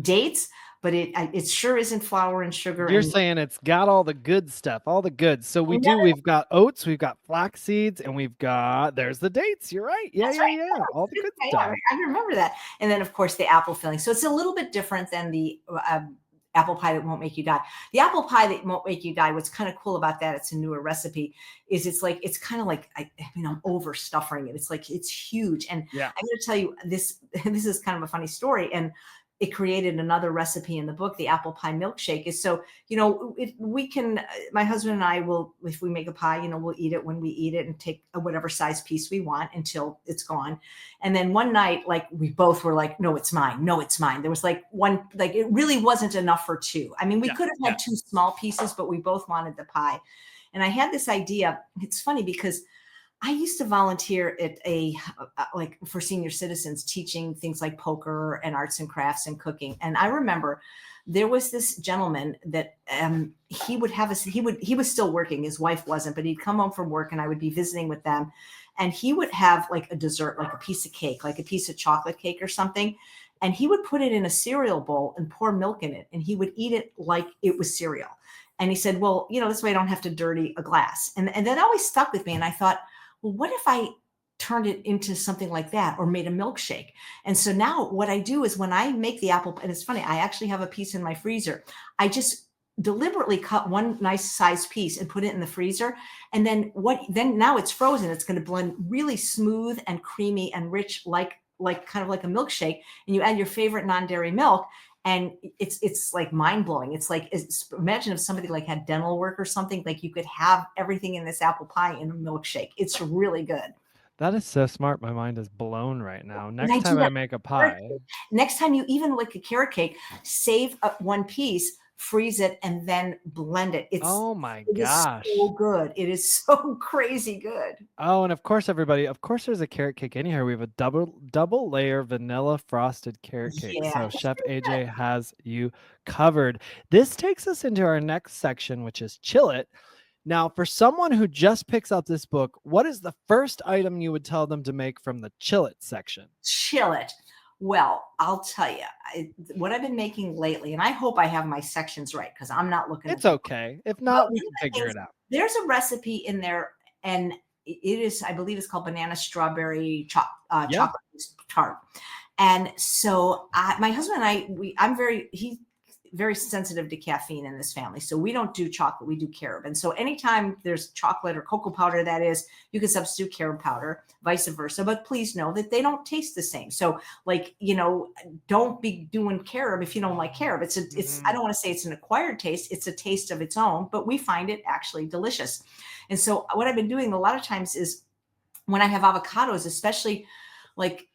dates, but it sure isn't flour and sugar You're and saying it's got all the good stuff, all the goods. So we and do, we've got oats, we've got flax seeds, and we've got, there's the dates. You're right. Yeah, that's yeah, right. yeah. All the good Okay, yeah, stuff. I remember that. And then, of course, the apple filling. So it's a little bit different than the apple pie that won't make you die. The apple pie that won't make you die. What's kind of cool about that? It's a newer recipe. Is it's kind of like I'm overstuffing it. It's like it's huge. And Yeah. I'm going to tell you this. This is kind of a funny story. And it created another recipe in the book, the apple pie milkshake. Is so we can. My husband and I will, if we make a pie, we'll eat it when we eat it and take whatever size piece we want until it's gone. And then one night, like we both were like, no, it's mine. No, it's mine. There was like one, like it really wasn't enough for two. I mean, we Yeah. could have Yeah. had two small pieces, but we both wanted the pie. And I had this idea. It's funny because I used to volunteer at like for senior citizens teaching things like poker and arts and crafts and cooking. And I remember there was this gentleman that he would have us, he was still working. His wife wasn't, but he'd come home from work and I would be visiting with them. And he would have like a dessert, like a piece of cake, like a piece of chocolate cake or something. And he would put it in a cereal bowl and pour milk in it. And he would eat it like it was cereal. And he said, well, this way I don't have to dirty a glass. And that always stuck with me. And I thought, well, what if I turned it into something like that or made a milkshake? And so now what I do is when I make the apple, and it's funny, I actually have a piece in my freezer. I just deliberately cut one nice size piece and put it in the freezer. And then now it's frozen. It's going to blend really smooth and creamy and rich, like kind of like a milkshake. And you add your favorite non-dairy milk. And it's like mind blowing. Imagine if somebody like had dental work or something, like you could have everything in this apple pie in a milkshake. It's really good. That is so smart. My mind is blown right now. And I Next do time I that. make a Carrot pie. cake. Next time you even like a carrot cake, save up one piece, freeze it, and then blend it. Oh my It is so gosh. good. It is so crazy good. Oh, and of course, everybody, of course, there's a carrot cake in here. We have a double layer vanilla frosted carrot cake. Yeah, So it's Chef really good. AJ has you covered. This takes us into our next section, which is chill it. Now, for someone who just picks up this book, what is the first item you would tell them to make from the chill it section? Chill it. Well, I'll tell you what I've been making lately, and I hope I have my sections right because I'm not looking at It's them. okay. If But not, we one can of the figure things, it out. there's a recipe in there, and it is, I believe, it's called banana strawberry Yeah. chocolate tart. And so my husband and I'm he's very sensitive to caffeine in this family. So we don't do chocolate, we do carob. And so anytime there's chocolate or cocoa powder, that is, you can substitute carob powder, vice versa. But please know that they don't taste the same. So like, don't be doing carob if you don't like carob. I don't want to say it's an acquired taste. It's a taste of its own, but we find it actually delicious. And so what I've been doing a lot of times is when I have avocados, especially like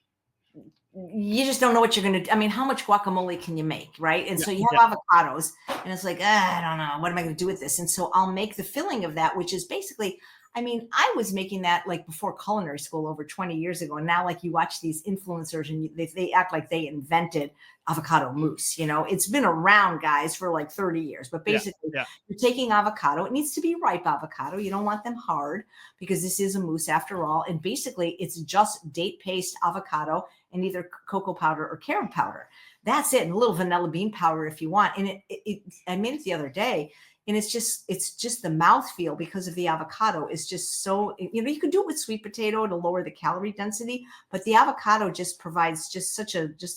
you just don't know what you're going to do. I mean, how much guacamole can you make? Right. And Yeah. so you Yeah. have avocados and it's like, I don't know. What am I going to do with this? And so I'll make the filling of that, which is basically, I mean, I was making that like before culinary school over 20 years ago. And now like you watch these influencers and they act like they invented avocado mousse. It's been around, guys, for like 30 years. But Yeah. basically, Yeah. you're taking avocado. It needs to be ripe avocado. You don't want them hard because this is a mousse after all. And basically, it's just date paste avocado and either cocoa powder or carob powder. That's it. And a little vanilla bean powder if you want. And I made it the other day. and it's just the mouthfeel because of the avocado is just so, you could do it with sweet potato to lower the calorie density, but the avocado just provides just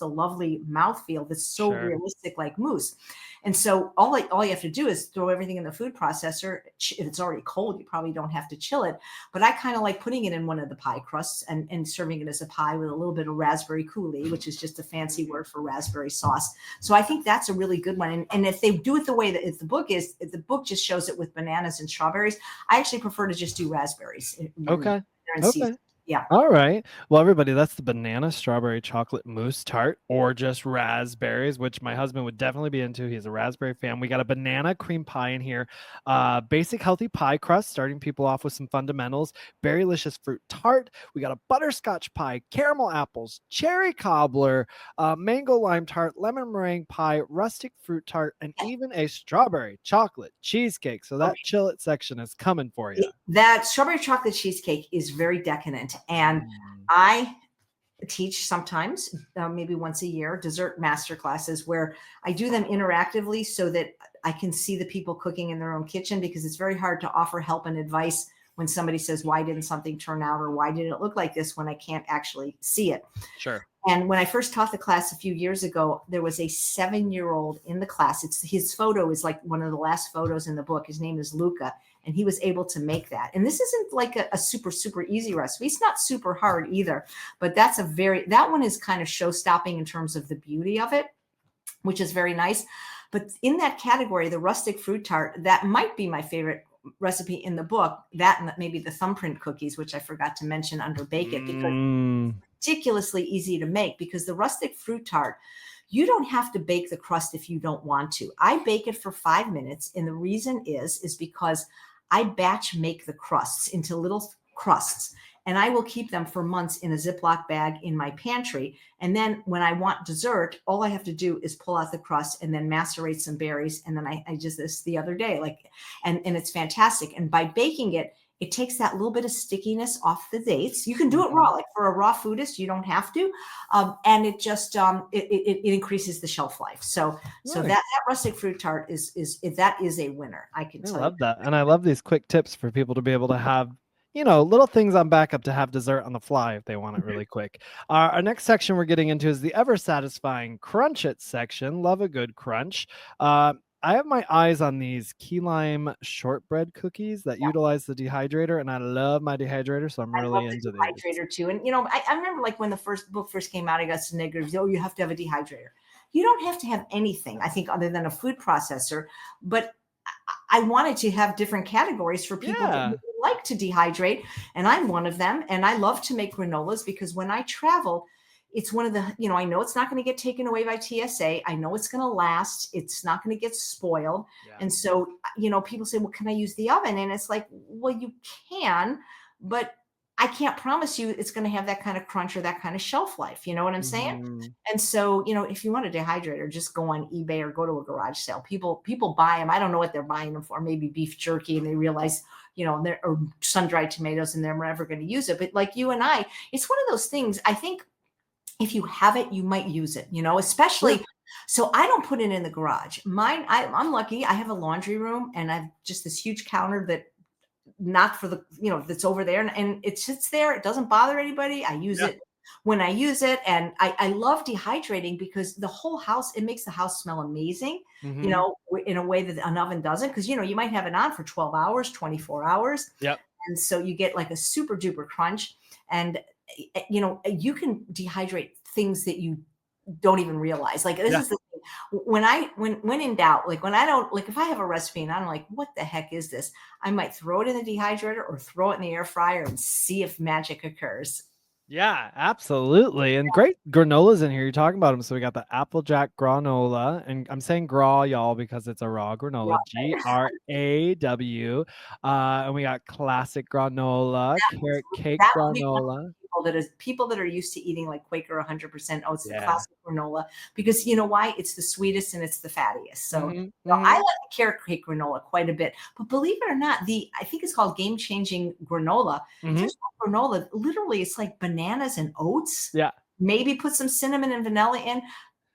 a lovely mouthfeel that's so Sure. realistic, like mousse. And so all you have to do is throw everything in the food processor. If it's already cold, you probably don't have to chill it. But I kind of like putting it in one of the pie crusts and serving it as a pie with a little bit of raspberry coulis, which is just a fancy word for raspberry sauce. So I think that's a really good one. And if they do it the way that if the book just shows it with bananas and strawberries, I actually prefer to just do raspberries. Okay. And Okay. yeah. All right. Well, everybody, that's the banana strawberry chocolate mousse tart, or just raspberries, which my husband would definitely be into. He's a raspberry fan. We got a banana cream pie in here. Basic healthy pie crust, starting people off with some fundamentals. Berrylicious fruit tart. We got a butterscotch pie, caramel apples, cherry cobbler, mango lime tart, lemon meringue pie, rustic fruit tart, and even a strawberry chocolate cheesecake. So that chill it section is coming for you. That strawberry chocolate cheesecake is very decadent. And I teach sometimes, maybe once a year, dessert master classes where I do them interactively so that I can see the people cooking in their own kitchen, because it's very hard to offer help and advice when somebody says, why didn't something turn out, or why did it look like this, when I can't actually see it. Sure. And when I first taught the class a few years ago, there was a 7-year-old in the class. His photo is like one of the last photos in the book. His name is Luca, and he was able to make that. And this isn't like a super, super easy recipe. It's not super hard either, but that one is kind of show-stopping in terms of the beauty of it, which is very nice. But in that category, the rustic fruit tart, that might be my favorite recipe in the book. That and maybe the thumbprint cookies, which I forgot to mention under bake it, because ridiculously easy to make, because the rustic fruit tart, you don't have to bake the crust if you don't want to. I bake it for 5 minutes. And the reason is because I batch make the crusts into little crusts, and I will keep them for months in a Ziploc bag in my pantry. And then when I want dessert, all I have to do is pull out the crust and then macerate some berries. And then I just this the other day, and it's fantastic. And by baking it, it takes that little bit of stickiness off the dates. You can do it raw, like for a raw foodist, you don't have to. And it just, it increases the shelf life. So that rustic fruit tart is a winner. I can tell you. I love that. And I love these quick tips for people to be able to have, little things on backup to have dessert on the fly if they want it really quick. Our next section we're getting into is the ever satisfying crunch it section. Love a good crunch. I have my eyes on these key lime shortbread cookies that utilize the dehydrator, and I love my dehydrator, so I'm really into these. Dehydrator too. And I remember, like, when the book first came out, I got some negatives. Oh, you have to have a dehydrator. You don't have to have anything, I think, other than a food processor. But I wanted to have different categories for people who like to dehydrate, and I'm one of them. And I love to make granolas, because when I travel, it's one of the, I know it's not going to get taken away by TSA. I know it's going to last. It's not going to get spoiled. Yeah. And so, people say, well, can I use the oven? And it's like, well, you can, but I can't promise you it's going to have that kind of crunch or that kind of shelf life. You know what I'm saying? And so, if you want a dehydrator, just go on eBay or go to a garage sale. People buy them. I don't know what they're buying them for. Maybe beef jerky, and they realize, or sun-dried tomatoes, and they're never going to use it. But like you and I, it's one of those things. I think if you have it, you might use it, especially. So I don't put it in the garage. Mine, I'm lucky. I have a laundry room, and I've just this huge counter that not for the, that's over there, and it sits there. It doesn't bother anybody. I use it when I use it. And I love dehydrating, because the whole house, it makes the house smell amazing, in a way that an oven doesn't. Because, you might have it on for 12 hours, 24 hours. Yep. And so you get like a super duper crunch. And, you can dehydrate things that you don't even realize. Like, this is the thing. When in doubt, like, when I don't, like, if I have a recipe and I'm like, what the heck is this? I might throw it in the dehydrator or throw it in the air fryer and see if magic occurs. Yeah, absolutely. And great granolas in here. You're talking about them. So we got the Applejack granola, and I'm saying graw, y'all, because it's a raw granola, GRAW. And we got classic granola, carrot cake granola. People that are used to eating like Quaker 100% oats, the classic granola, because you know why? It's the sweetest and it's the fattiest. So I like the carrot cake granola quite a bit. But believe it or not, I think it's called Game Changing Granola. There's granola, literally, it's like bananas and oats. Yeah. Maybe put some cinnamon and vanilla in.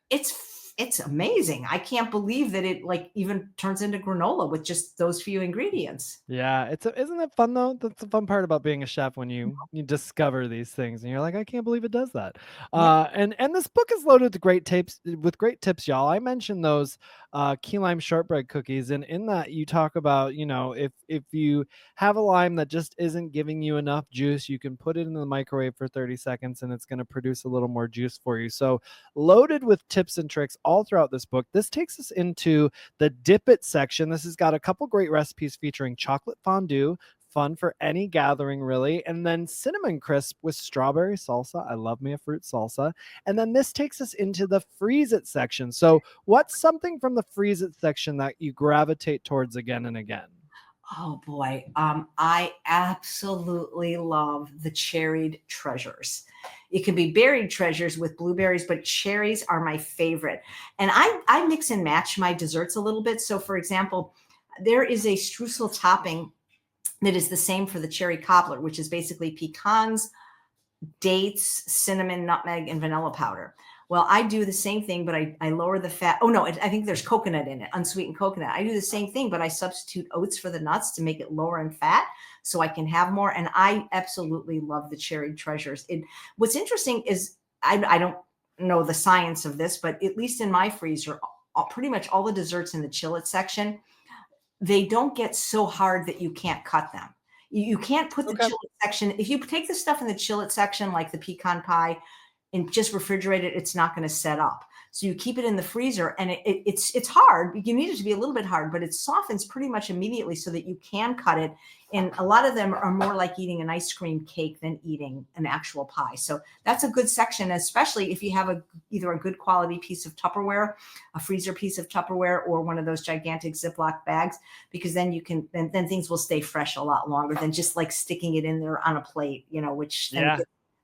It's it's amazing. I can't believe that it like even turns into granola with just those few ingredients. Yeah, isn't it fun though? That's the fun part about being a chef when you discover these things and you're like, I can't believe it does that. Yeah. And this book is loaded with great tips, y'all. I mentioned those key lime shortbread cookies, and in that you talk about, if you have a lime that just isn't giving you enough juice, you can put it in the microwave for 30 seconds and it's going to produce a little more juice for you. So loaded with tips and tricks all throughout this book. This takes us into the dip it section. This has got a couple great recipes featuring chocolate fondue, fun for any gathering, really. And then cinnamon crisp with strawberry salsa. I love me a fruit salsa. And then this takes us into the freeze it section. So, what's something from the freeze it section that you gravitate towards again and again? Oh boy. I absolutely love the cherried treasures. It can be berried treasures with blueberries, but cherries are my favorite. And I mix and match my desserts a little bit. So for example, there is a streusel topping that is the same for the cherry cobbler, which is basically pecans, dates, cinnamon, nutmeg, and vanilla powder. Well, I do the same thing, but I lower the fat. Oh, no, I think there's coconut in it, unsweetened coconut. I do the same thing, but I substitute oats for the nuts to make it lower in fat so I can have more. And I absolutely love the cherry treasures. What's interesting is I don't know the science of this, but at least in my freezer, pretty much all the desserts in the chill it section, they don't get so hard that you can't cut them. You can't put the Okay. chill it section. If you take the stuff in the chill it section, like the pecan pie, and just refrigerate it, it's not going to set up. So you keep it in the freezer, and it's hard. You need it to be a little bit hard, but it softens pretty much immediately so that you can cut it. And a lot of them are more like eating an ice cream cake than eating an actual pie. So that's a good section, especially if you have either a good quality piece of Tupperware, a freezer piece of Tupperware, or one of those gigantic Ziploc bags, because then you can then things will stay fresh a lot longer than just like sticking it in there on a plate, which then Yeah.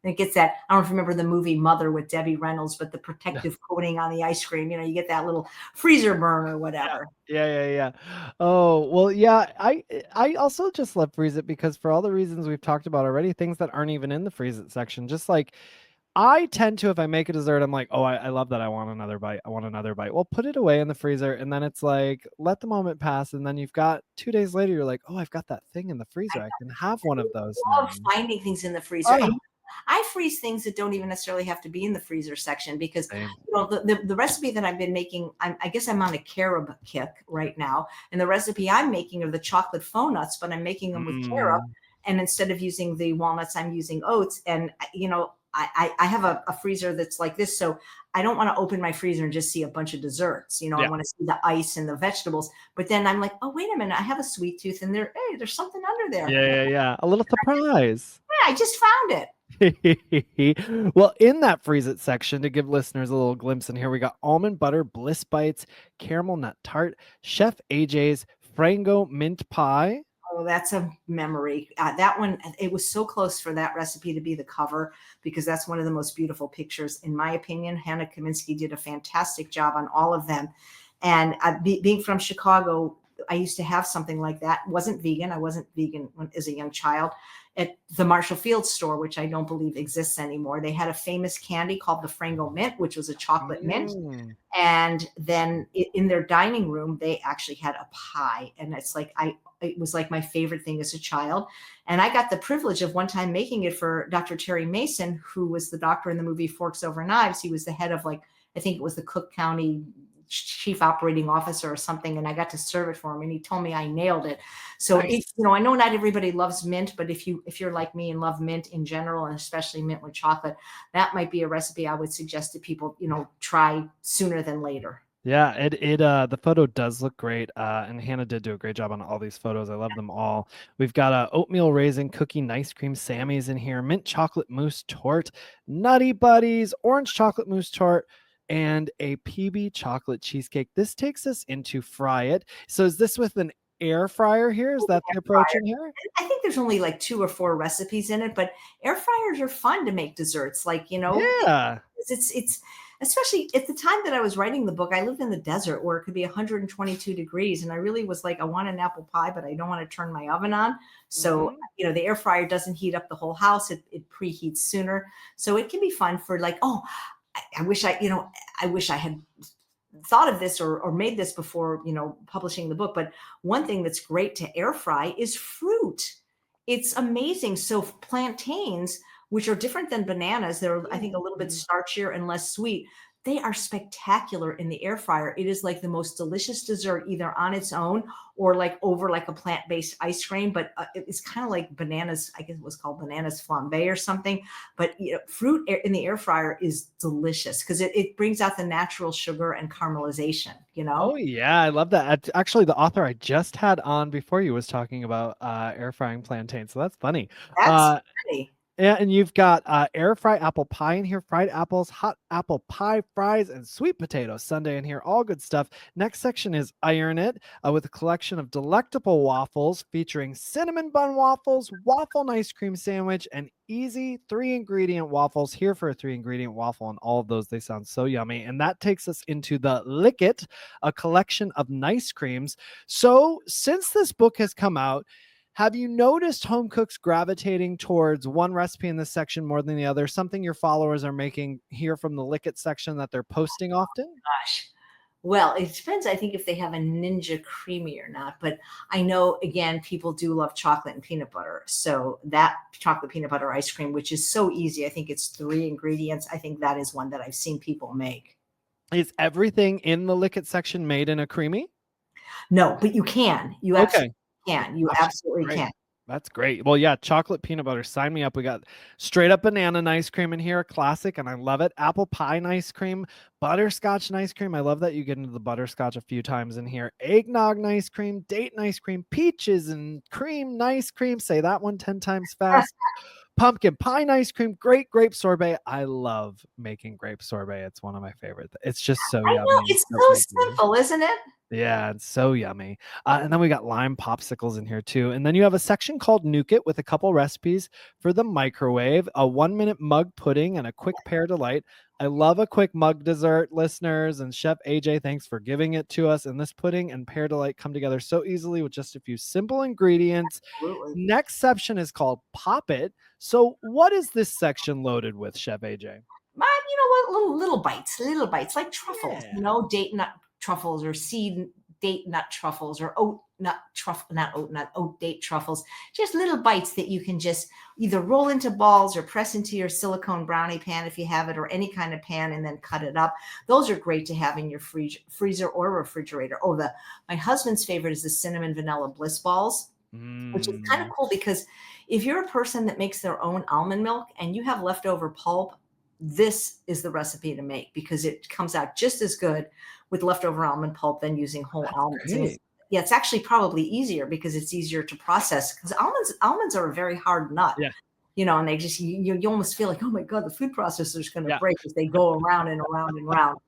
it gets that. I don't know if you remember the movie Mother with Debbie Reynolds, but the protective coating on the ice cream, you get that little freezer burn or Yeah. whatever. Yeah. Oh, well, yeah, I also just love freeze it because for all the reasons we've talked about already, things that aren't even in the freeze it section, just like I tend to, if I make a dessert, I'm like, oh, I love that. I want another bite. I want another bite. Well, put it away in the freezer. And then it's like, let the moment pass. And then you've got 2 days later, you're like, oh, I've got that thing in the freezer. I can have one of those I love now. finding things in the freezer. Oh, And I freeze things that don't even necessarily have to be in the freezer section because same. the recipe that I've been making, I guess I'm on a carob kick right now. And the recipe I'm making are the chocolate faux nuts, but I'm making them with carob. Mm. And instead of using the walnuts, I'm using oats. And I have a freezer that's like this. So I don't want to open my freezer and just see a bunch of desserts. I Yeah. want to see the ice and the vegetables. But then I'm like, oh, wait a minute, I have a sweet tooth and there's something under there. Yeah. A little surprise. Yeah, I just found it. Well, in that freeze it section, to give listeners a little glimpse in here, we got almond butter bliss bites, caramel nut tart, Chef AJ's Frango mint pie. Oh, that's a memory. That one, it was so close for that recipe to be the cover because that's one of the most beautiful pictures. In my opinion, Hannah Kaminsky did a fantastic job on all of them. And being from Chicago, I used to have something like that. Wasn't vegan. I wasn't vegan as a young child. At the Marshall Field store, which I don't believe exists anymore, they had a famous candy called the Frango Mint, which was a chocolate mint. Mm. And then in their dining room, they actually had a pie. And it was like my favorite thing as a child. And I got the privilege of one time making it for Dr. Terry Mason, who was the doctor in the movie Forks Over Knives. He was the head of I think it was the Cook County chief operating officer or something. And I got to serve it for him and he told me I nailed it. So, Nice. I know not everybody loves mint, but if you're like me and love mint in general, and especially mint with chocolate, that might be a recipe I would suggest to people, try sooner than later. Yeah, the photo does look great. And Hannah did do a great job on all these photos. I love them all. We've got a oatmeal raisin cookie nice cream Sammy's in here, mint chocolate mousse tort, Nutty Buddies, orange chocolate mousse tort, and a PB chocolate cheesecake. This takes us into fry it. So is this with an air fryer here? Is that the approach in here? I think there's only like 2 or 4 recipes in it, but air fryers are fun to make desserts. Yeah. It's especially at the time that I was writing the book, I lived in the desert where it could be 122 degrees. And I really was like, I want an apple pie, but I don't want to turn my oven on. So, Mhm. the air fryer doesn't heat up the whole house. It preheats sooner. So it can be fun for I wish I had thought of this or made this before, publishing the book. But one thing that's great to air fry is fruit. It's amazing. So plantains, which are different than bananas, they're, I think, a little bit Mm. starchier and less sweet. They are spectacular in the air fryer. It is like the most delicious dessert, either on its own or like over like a plant-based ice cream. But it's kind of like bananas. I guess it was called bananas flambe or something. But fruit in the air fryer is delicious because it brings out the natural sugar and caramelization. Oh yeah, I love that. Actually, the author I just had on before you was talking about air frying plantains, so that's funny. That's Uh, funny. Yeah, and you've got air fry apple pie in here, fried apples, hot apple pie, fries, and sweet potato sundae in here. All good stuff. Next section is Iron It with a collection of delectable waffles featuring cinnamon bun waffles, waffle and ice cream sandwich, and easy 3-ingredient waffles. Here for a 3-ingredient waffle, and all of those, they sound so yummy. And that takes us into the Lick It, a collection of nice creams. So, since this book has come out, have you noticed home cooks gravitating towards one recipe in this section more than the other? Something your followers are making here from the Lick It section that they're posting often? Gosh. Well, it depends, I think, if they have a Ninja Creamy or not. But I know, again, people do love chocolate and peanut butter. So that chocolate peanut butter ice cream, which is so easy, I think it's 3 ingredients. I think that is one that I've seen people make. Is everything in the Lick It section made in a creamy? No, but you can. You Okay. absolutely can. You Gosh, absolutely great. can. That's great. Well, yeah, chocolate peanut butter. Sign me up. We got straight up banana ice cream in here, a classic, and I love it. Apple pie ice cream, butterscotch ice cream. I love that you get into the butterscotch a few times in here. Eggnog ice cream, date ice cream, peaches and cream ice cream. Say that one 10 times fast. Pumpkin pie ice cream, great grape sorbet. I love making grape sorbet. It's one of my favorite. It's just so I know. yummy and It's so so easy. simple, isn't it? Yeah, it's so yummy. And then we got lime popsicles in here too. And then you have a section called Nuke It with a couple recipes for the microwave, a 1-minute mug pudding, and a quick pear delight. I love a quick mug dessert, listeners. And Chef AJ, thanks for giving it to us. And this pudding and pear delight come together so easily with just a few simple ingredients. Absolutely. Next section is called Pop It. So, what is this section loaded with, Chef AJ? But you know what? Little bites, like truffles, Yeah. date nut truffles or seed date nut truffles or oat nut truffle, not oat nut, oat date truffles. Just little bites that you can just either roll into balls or press into your silicone brownie pan if you have it, or any kind of pan, and then cut it up. Those are great to have in your freezer or refrigerator. Oh, my husband's favorite is the cinnamon vanilla bliss balls, which is kind of Mm. cool because if you're a person that makes their own almond milk and you have leftover pulp, this is the recipe to make because it comes out just as good with leftover almond pulp than using whole That's almonds. And great. it's actually probably easier because it's easier to process because almonds are a very hard nut, Yeah. and they just you almost feel like, oh my god, the food processor is going to Yeah. break as they go around and around and around.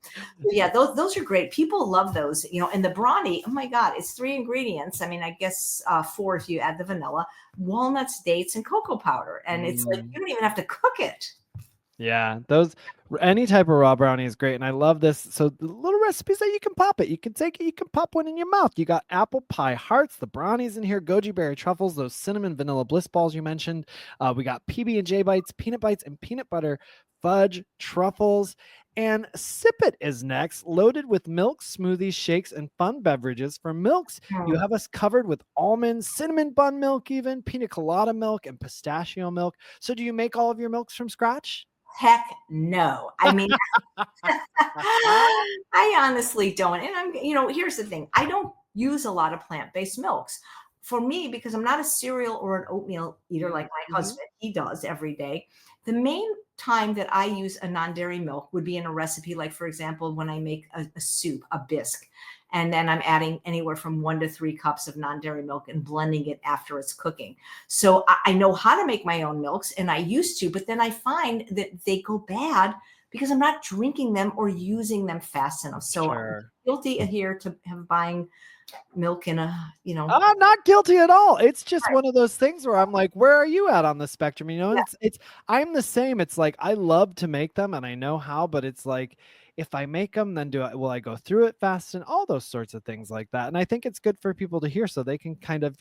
But yeah, those are great. People love those, and the brownie, oh my god, it's 3 ingredients. I mean, I guess 4 if you add the vanilla, walnuts, dates, and cocoa powder, and it's like Mm. you don't even have to cook it. Yeah, those any type of raw brownie is great, and I love this. So the little recipes that you can pop it, you can take it, you can pop one in your mouth. You got apple pie hearts, the brownies in here, goji berry truffles, those cinnamon vanilla bliss balls you mentioned. We got PB and J bites, and peanut butter fudge truffles. And Sip It is next, loaded with milk, smoothies, shakes, and fun beverages. For milks, you Hmm. have us covered with almonds, cinnamon bun milk, even pina colada milk, and pistachio milk. So, do you make all of your milks from scratch? Heck no. I mean, I honestly don't. And here's the thing. I don't use a lot of plant-based milks. For me, because I'm not a cereal or an oatmeal eater like my Mhm. husband, he does every day. The main time that I use a non-dairy milk would be in a recipe, like for example, when I make a soup, a bisque, and then I'm adding anywhere from 1 to 3 cups of non-dairy milk and blending it after it's cooking. So I know how to make my own milks, and I used to, but then I find that they go bad because I'm not drinking them or using them fast enough. So I'm Sure. guilty here to have buying milk in I'm not guilty at all. It's just right, one of those things where I'm like, where are you at on the spectrum? yeah, It's I'm the same. It's like I love to make them and I know how, but it's like if I make them, then will I go through it fast, and all those sorts of things like that. And I think it's good for people to hear so they can kind of,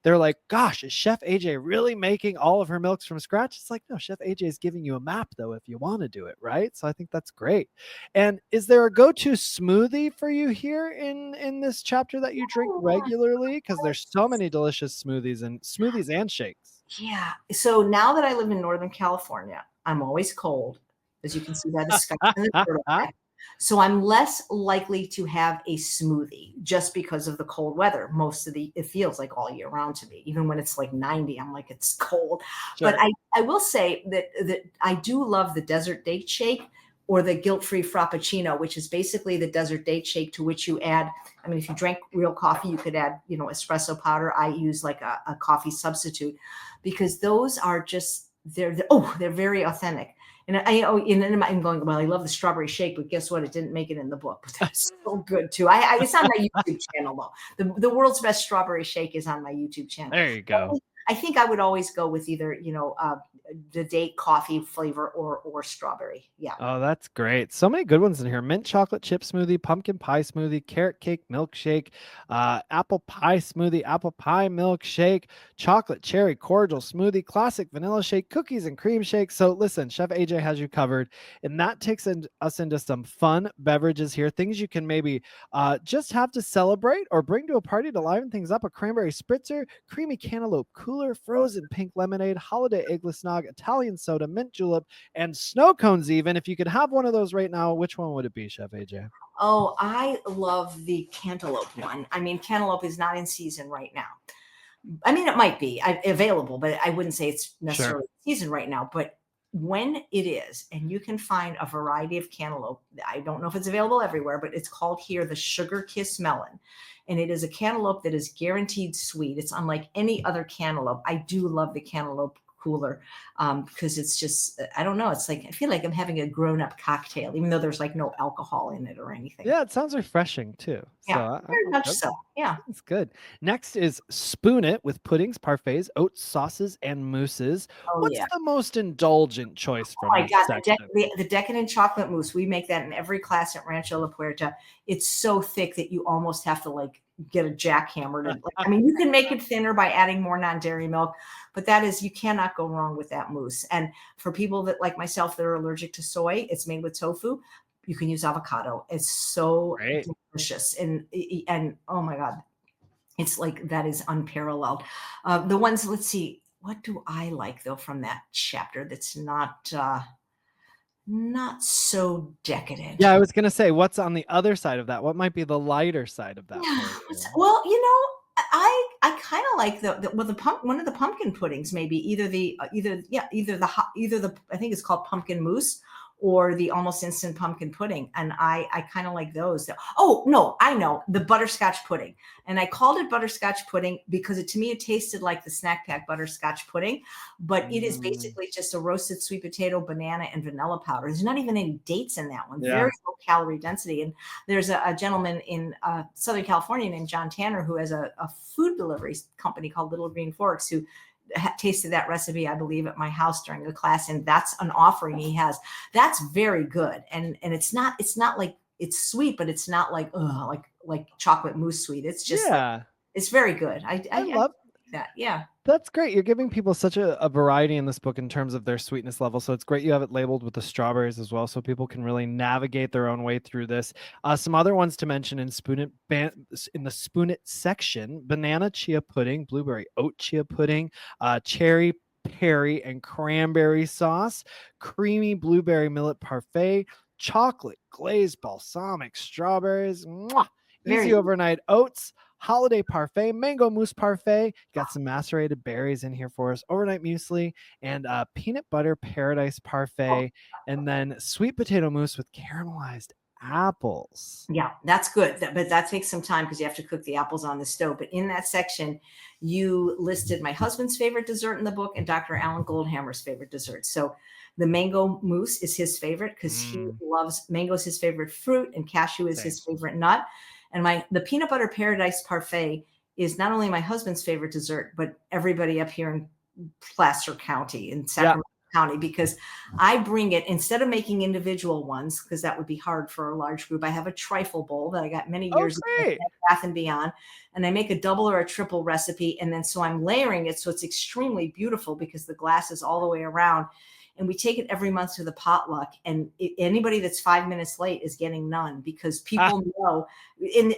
they're like, gosh, is Chef AJ really making all of her milks from scratch? It's like, no, Chef AJ is giving you a map though if you want to do it, right? So I think that's great. And is there a go-to smoothie for you here in this chapter that you drink regularly? Because there's so many delicious smoothies and shakes. Yeah. So now that I live in Northern California, I'm always cold, as you can see by the sky and the turtleneck. So I'm less likely to have a smoothie just because of the cold weather. It feels like all year round to me. Even when it's like 90, I'm like, it's cold. But Sure. I will say that I do love the desert date shake or the guilt-free frappuccino, which is basically the desert date shake to which you add, I mean, if you drank real coffee, you could add, espresso powder. I use like a coffee substitute because those are just, they're very authentic. And I'm going, well, I love the strawberry shake, but guess what? It didn't make it in the book, but that's so good too. It's on my YouTube channel though. The world's best strawberry shake is on my YouTube channel. There you go. I think I would always go with either, the date coffee flavor or strawberry. Yeah. Oh, that's great. So many good ones in here. Mint chocolate chip smoothie, pumpkin pie smoothie, carrot cake milkshake, apple pie smoothie, apple pie milkshake, chocolate cherry cordial smoothie, classic vanilla shake, cookies and cream shake. So listen, Chef AJ has you covered. And that takes us into some fun beverages here, things you can maybe just have to celebrate or bring to a party to liven things up. A cranberry spritzer, creamy cantaloupe cooler, frozen pink lemonade, holiday eggless nog, Italian soda, mint julep, and snow cones. Even if you could have one of those right now, which one would it be, Chef AJ? Oh, I love the cantaloupe one. I mean, cantaloupe is not in season right now. I mean, it might be available, but I wouldn't say it's necessarily season right now. But when it is, and you can find a variety of cantaloupe, I don't know if it's available everywhere, but it's called here the Sugar Kiss Melon. And it is a cantaloupe that is guaranteed sweet. It's unlike any other cantaloupe. I do love the cantaloupe cooler because it's just, I don't know. It's like, I feel like I'm having a grown up cocktail, even though there's like no alcohol in it or anything. Yeah, it sounds refreshing too. Yeah, So very much so. Yeah. it's good. Next is Spoon It with puddings, parfaits, oats, sauces, and mousses. Oh, What's yeah. the most indulgent choice Oh from my this God, section? the decadent chocolate mousse. We make that in every class at Rancho La Puerta. It's so thick that you almost have to like get a jackhammer to, like, I mean, you can make it thinner by adding more non-dairy milk, but you cannot go wrong with that mousse. And for people that like myself that are allergic to soy, it's made with tofu. You can use avocado. It's so Great. delicious. And oh my God, it's like, that is unparalleled. The ones, let's see, what do I like though from that chapter that's not so decadent? Yeah, I was gonna say, what's on the other side of that? What might be the lighter side of that Yeah. for you? Well, I kind of like one of the pumpkin puddings, maybe either the I think it's called pumpkin mousse or the almost instant pumpkin pudding. And I kind of like those. Oh, no, I know, the butterscotch pudding. And I called it butterscotch pudding because to me, it tasted like the snack pack butterscotch pudding, but it is basically just a roasted sweet potato, banana, and vanilla powder. There's not even any dates in that one. Yeah. Very low calorie density. And there's a gentleman in Southern California named John Tanner who has a food delivery company called Little Green Forks, who tasted that recipe, I believe, at my house during a class, and that's an offering he has. That's very good, and it's not like, it's sweet, but it's not like like chocolate mousse sweet. It's just like, it's very good. I love that. Yeah. That's great. You're giving people such a variety in this book in terms of their sweetness level. So it's great you have it labeled with the strawberries as well, so people can really navigate their own way through this. Some other ones to mention in the Spoon It section: banana chia pudding, blueberry oat chia pudding, cherry perry and cranberry sauce, creamy blueberry millet parfait, chocolate glazed balsamic strawberries, easy overnight oats, holiday parfait, mango mousse parfait. Got some macerated berries in here for us, overnight muesli, and peanut butter paradise parfait, and then sweet potato mousse with caramelized apples. Yeah, that's good. But that takes some time because you have to cook the apples on the stove. But in that section, you listed my husband's favorite dessert in the book and Dr. Alan Goldhammer's favorite dessert. So the mango mousse is his favorite because he loves mango, is his favorite fruit, and cashew is his favorite nut. And the peanut butter paradise parfait is not only my husband's favorite dessert, but everybody up here in Placer County in Sacramento county, because I bring it, instead of making individual ones, because that would be hard for a large group. I have a trifle bowl that I got many Oh, years ago great. at Bath and Beyond, and I make a double or a triple recipe. And then so I'm layering it so it's extremely beautiful because the glass is all the way around. And we take it every month to the potluck, and anybody that's 5 minutes late is getting none, because Ah, people know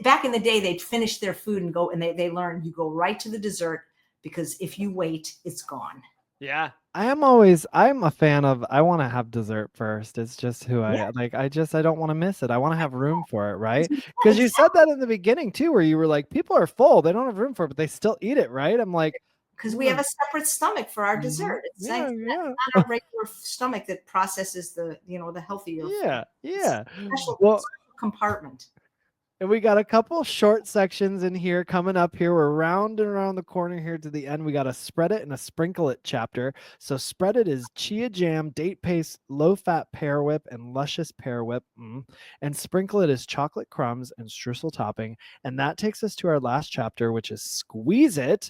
back in the day they'd finish their food and go, and they learn you go right to the dessert, because if you wait, it's gone. yeah. I'm a fan of, I want to have dessert first. It's just who Yeah, I like. I don't want to miss it. I want to have room for it, right? Because you exactly. said that in the beginning too, where you were like, people are full, they don't have room for it, but they still eat it, right? I'm like, Because we have mm, a separate stomach for our mhm. dessert. It's Yeah, yeah. not our regular stomach that processes the healthier food. Yeah, It's yeah. a special, Well, special compartment. and we got a couple short sections in here coming up here. We're round and around the corner here to the end. We got a spread it and a sprinkle it chapter. So spread it is chia jam, date paste, low fat pear whip, and luscious pear whip. And sprinkle it is chocolate crumbs and streusel topping. And that takes us to our last chapter, which is squeeze it.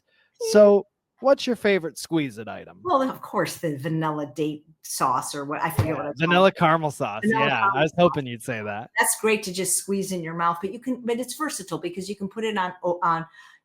So what's your favorite squeeze it item? Well, of course, the vanilla date sauce, or what, I forget what Yeah, it's called. vanilla caramel sauce. Vanilla Yeah, I caramel was sauce. hoping you'd say that. That's great to just squeeze in your mouth, but it's versatile, because you can put it on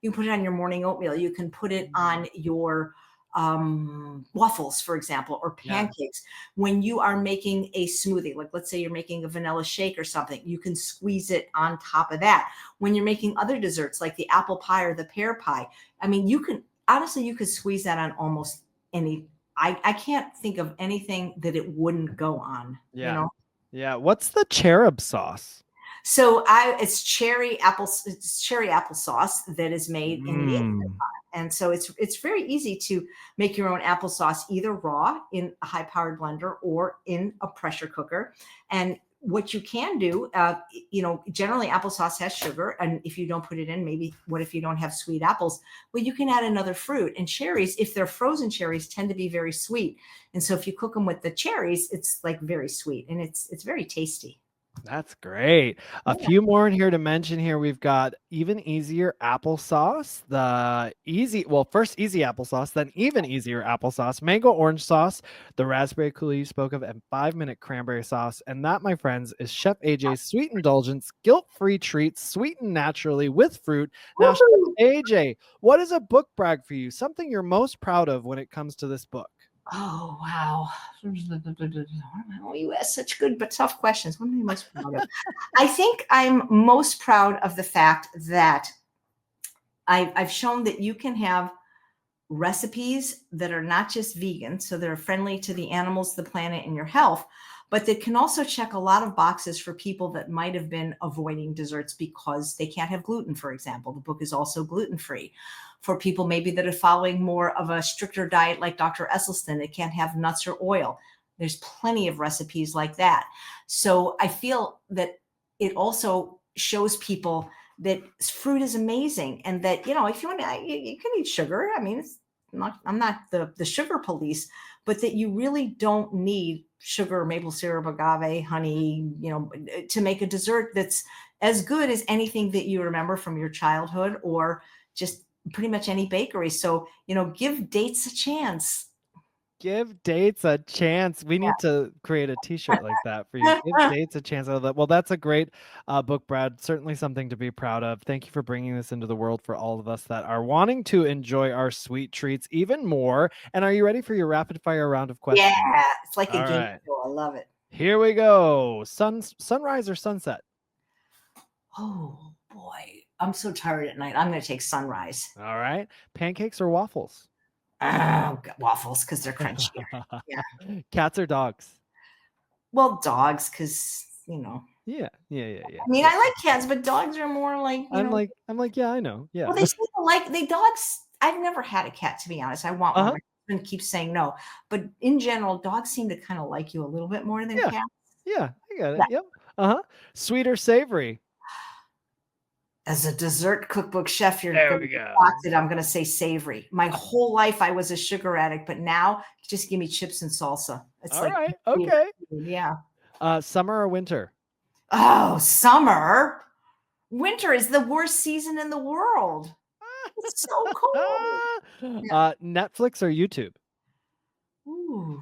you can put it on your morning oatmeal. You can put it on your waffles, for example, or Yeah. pancakes. When you are making a smoothie, like let's say you're making a vanilla shake or something, you can squeeze it on top of that. When you're making other desserts like the apple pie or the pear pie, I mean, you can honestly, you could squeeze that on almost any. I can't think of anything that it wouldn't go on, you Yeah. know? Yeah. What's the cherub sauce? So it's cherry applesauce that is made in the Instant Mm. Pot. And so it's very easy to make your own applesauce, either raw in a high powered blender or in a pressure cooker. And what you can do, generally applesauce has sugar, and if you don't put it in, maybe what if you don't have sweet apples? Well, you can add another fruit. And cherries, if they're frozen cherries, tend to be very sweet. And so if you cook them with the cherries, it's like very sweet, and it's very tasty. That's great. A Yeah. few more in here to mention here. We've got even easier applesauce, first easy applesauce, then even easier applesauce, mango orange sauce, the raspberry coulis you spoke of, and 5-minute cranberry sauce. And that, my friends, is Chef AJ's Sweet Indulgence, guilt-free treats, sweetened naturally with fruit. Now, Chef Woohoo! AJ, what is a book brag for you? Something you're most proud of when it comes to this book? Oh, wow. Oh, you ask such good but tough questions. What am I most proud of? I think I'm most proud of the fact that I've shown that you can have recipes that are not just vegan, so they're friendly to the animals, the planet, and your health, but that can also check a lot of boxes for people that might have been avoiding desserts because they can't have gluten, for example. The book is also gluten free. For people maybe that are following more of a stricter diet like Dr. Esselstyn, that can't have nuts or oil, there's plenty of recipes like that. So I feel that it also shows people that fruit is amazing, and that if you want to, you can eat sugar. I mean, I'm not the sugar police, but that you really don't need sugar, maple syrup, agave, honey, to make a dessert that's as good as anything that you remember from your childhood, or just pretty much any bakery. So give dates a chance. Give dates a chance. We Yeah. need to create a T-shirt like that for you. Give dates a chance. Well, that's a great book, Brad. Certainly something to be proud of. Thank you for bringing this into the world for all of us that are wanting to enjoy our sweet treats even more. And are you ready for your rapid fire round of Yeah, questions? it's like a All game right, show. I love it. here we go. Sunrise or sunset? Oh boy, I'm so tired at night. I'm going to take sunrise. All right, pancakes or waffles? Oh, waffles, because they're crunchy. Yeah. Cats or dogs? Well, dogs, because Yeah, yeah, yeah, yeah, I mean, yeah. I like cats, but dogs are more like, I'm like, yeah, I know. well, Yeah. they seem to like they dogs. I've never had a cat, to be honest. I want one. Uh-huh. My husband keeps saying no, but in general, dogs seem to kind of like you a little bit more than Yeah. cats. Yeah, I got Yeah. it. Yep. Uh-huh. Sweet or savory? As a dessert cookbook chef, you're There going to we be go. shocked that I'm going to say savory. My whole life, I was a sugar addict, but now just give me chips and salsa. It's All like, right. Okay. yeah. Summer or winter? Oh, summer. Winter is the worst season in the world. It's so cold. Yeah. Netflix or YouTube? Ooh.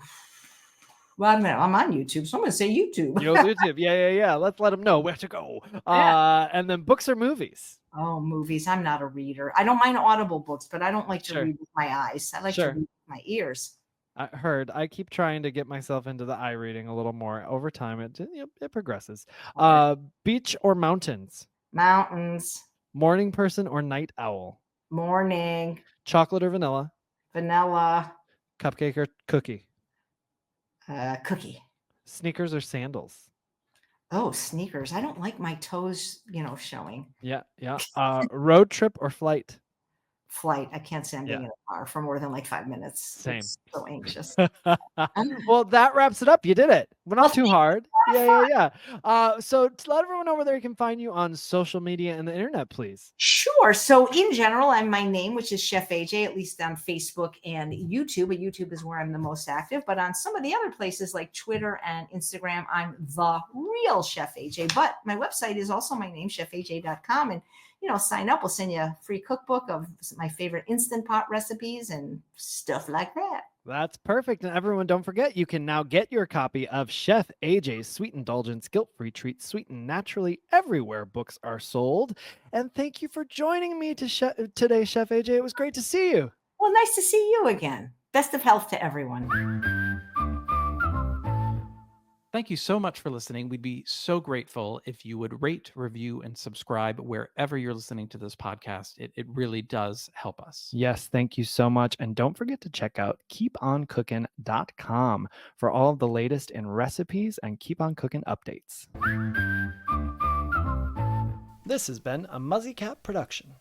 Well, I'm on YouTube, so I'm going to say YouTube. Yo, YouTube. Yeah. Let's let them know where to go. Yeah. And then books or movies? Oh, movies. I'm not a reader. I don't mind audible books, but I don't like to Sure. read with my eyes. I like to Sure. read with my ears. I heard. I keep trying to get myself into the eye reading a little more. Over time, it progresses. Okay. Beach or mountains? Mountains, Morning person or night owl? morning, Chocolate or vanilla? vanilla, Cupcake or cookie? cookie. Sneakers or sandals? Oh, sneakers. I don't like my toes, showing. Yeah. Road trip or flight? Flight. I can't stand being Yeah. in a car for more than like 5 minutes. Same. It's so anxious. Well, that wraps it up. You did it. Well, Well, not too hard. Yeah. So to let everyone know where they can find you on social media and the internet, please. sure. So in general, I'm my name, which is Chef AJ, at least on Facebook and YouTube. But YouTube is where I'm the most active. But on some of the other places like Twitter and Instagram, I'm the real Chef AJ. But my website is also my name, chefaj.com. And sign up. We'll send you a free cookbook of my favorite Instant Pot recipes and stuff like that. That's perfect. And everyone, don't forget, you can now get your copy of Chef AJ's Sweet Indulgence Guilt-Free Treats Sweetened Naturally everywhere books are sold. And thank you for joining me today, Chef AJ. It was great to see you. Well, nice to see you again. Best of health to everyone. Thank you so much for listening. We'd be so grateful if you would rate, review, and subscribe wherever you're listening to this podcast. It really does help us. Yes, thank you so much. And don't forget to check out keeponcookin.com for all of the latest in recipes and Keep On Cooking updates. This has been a Muzzy Cat production.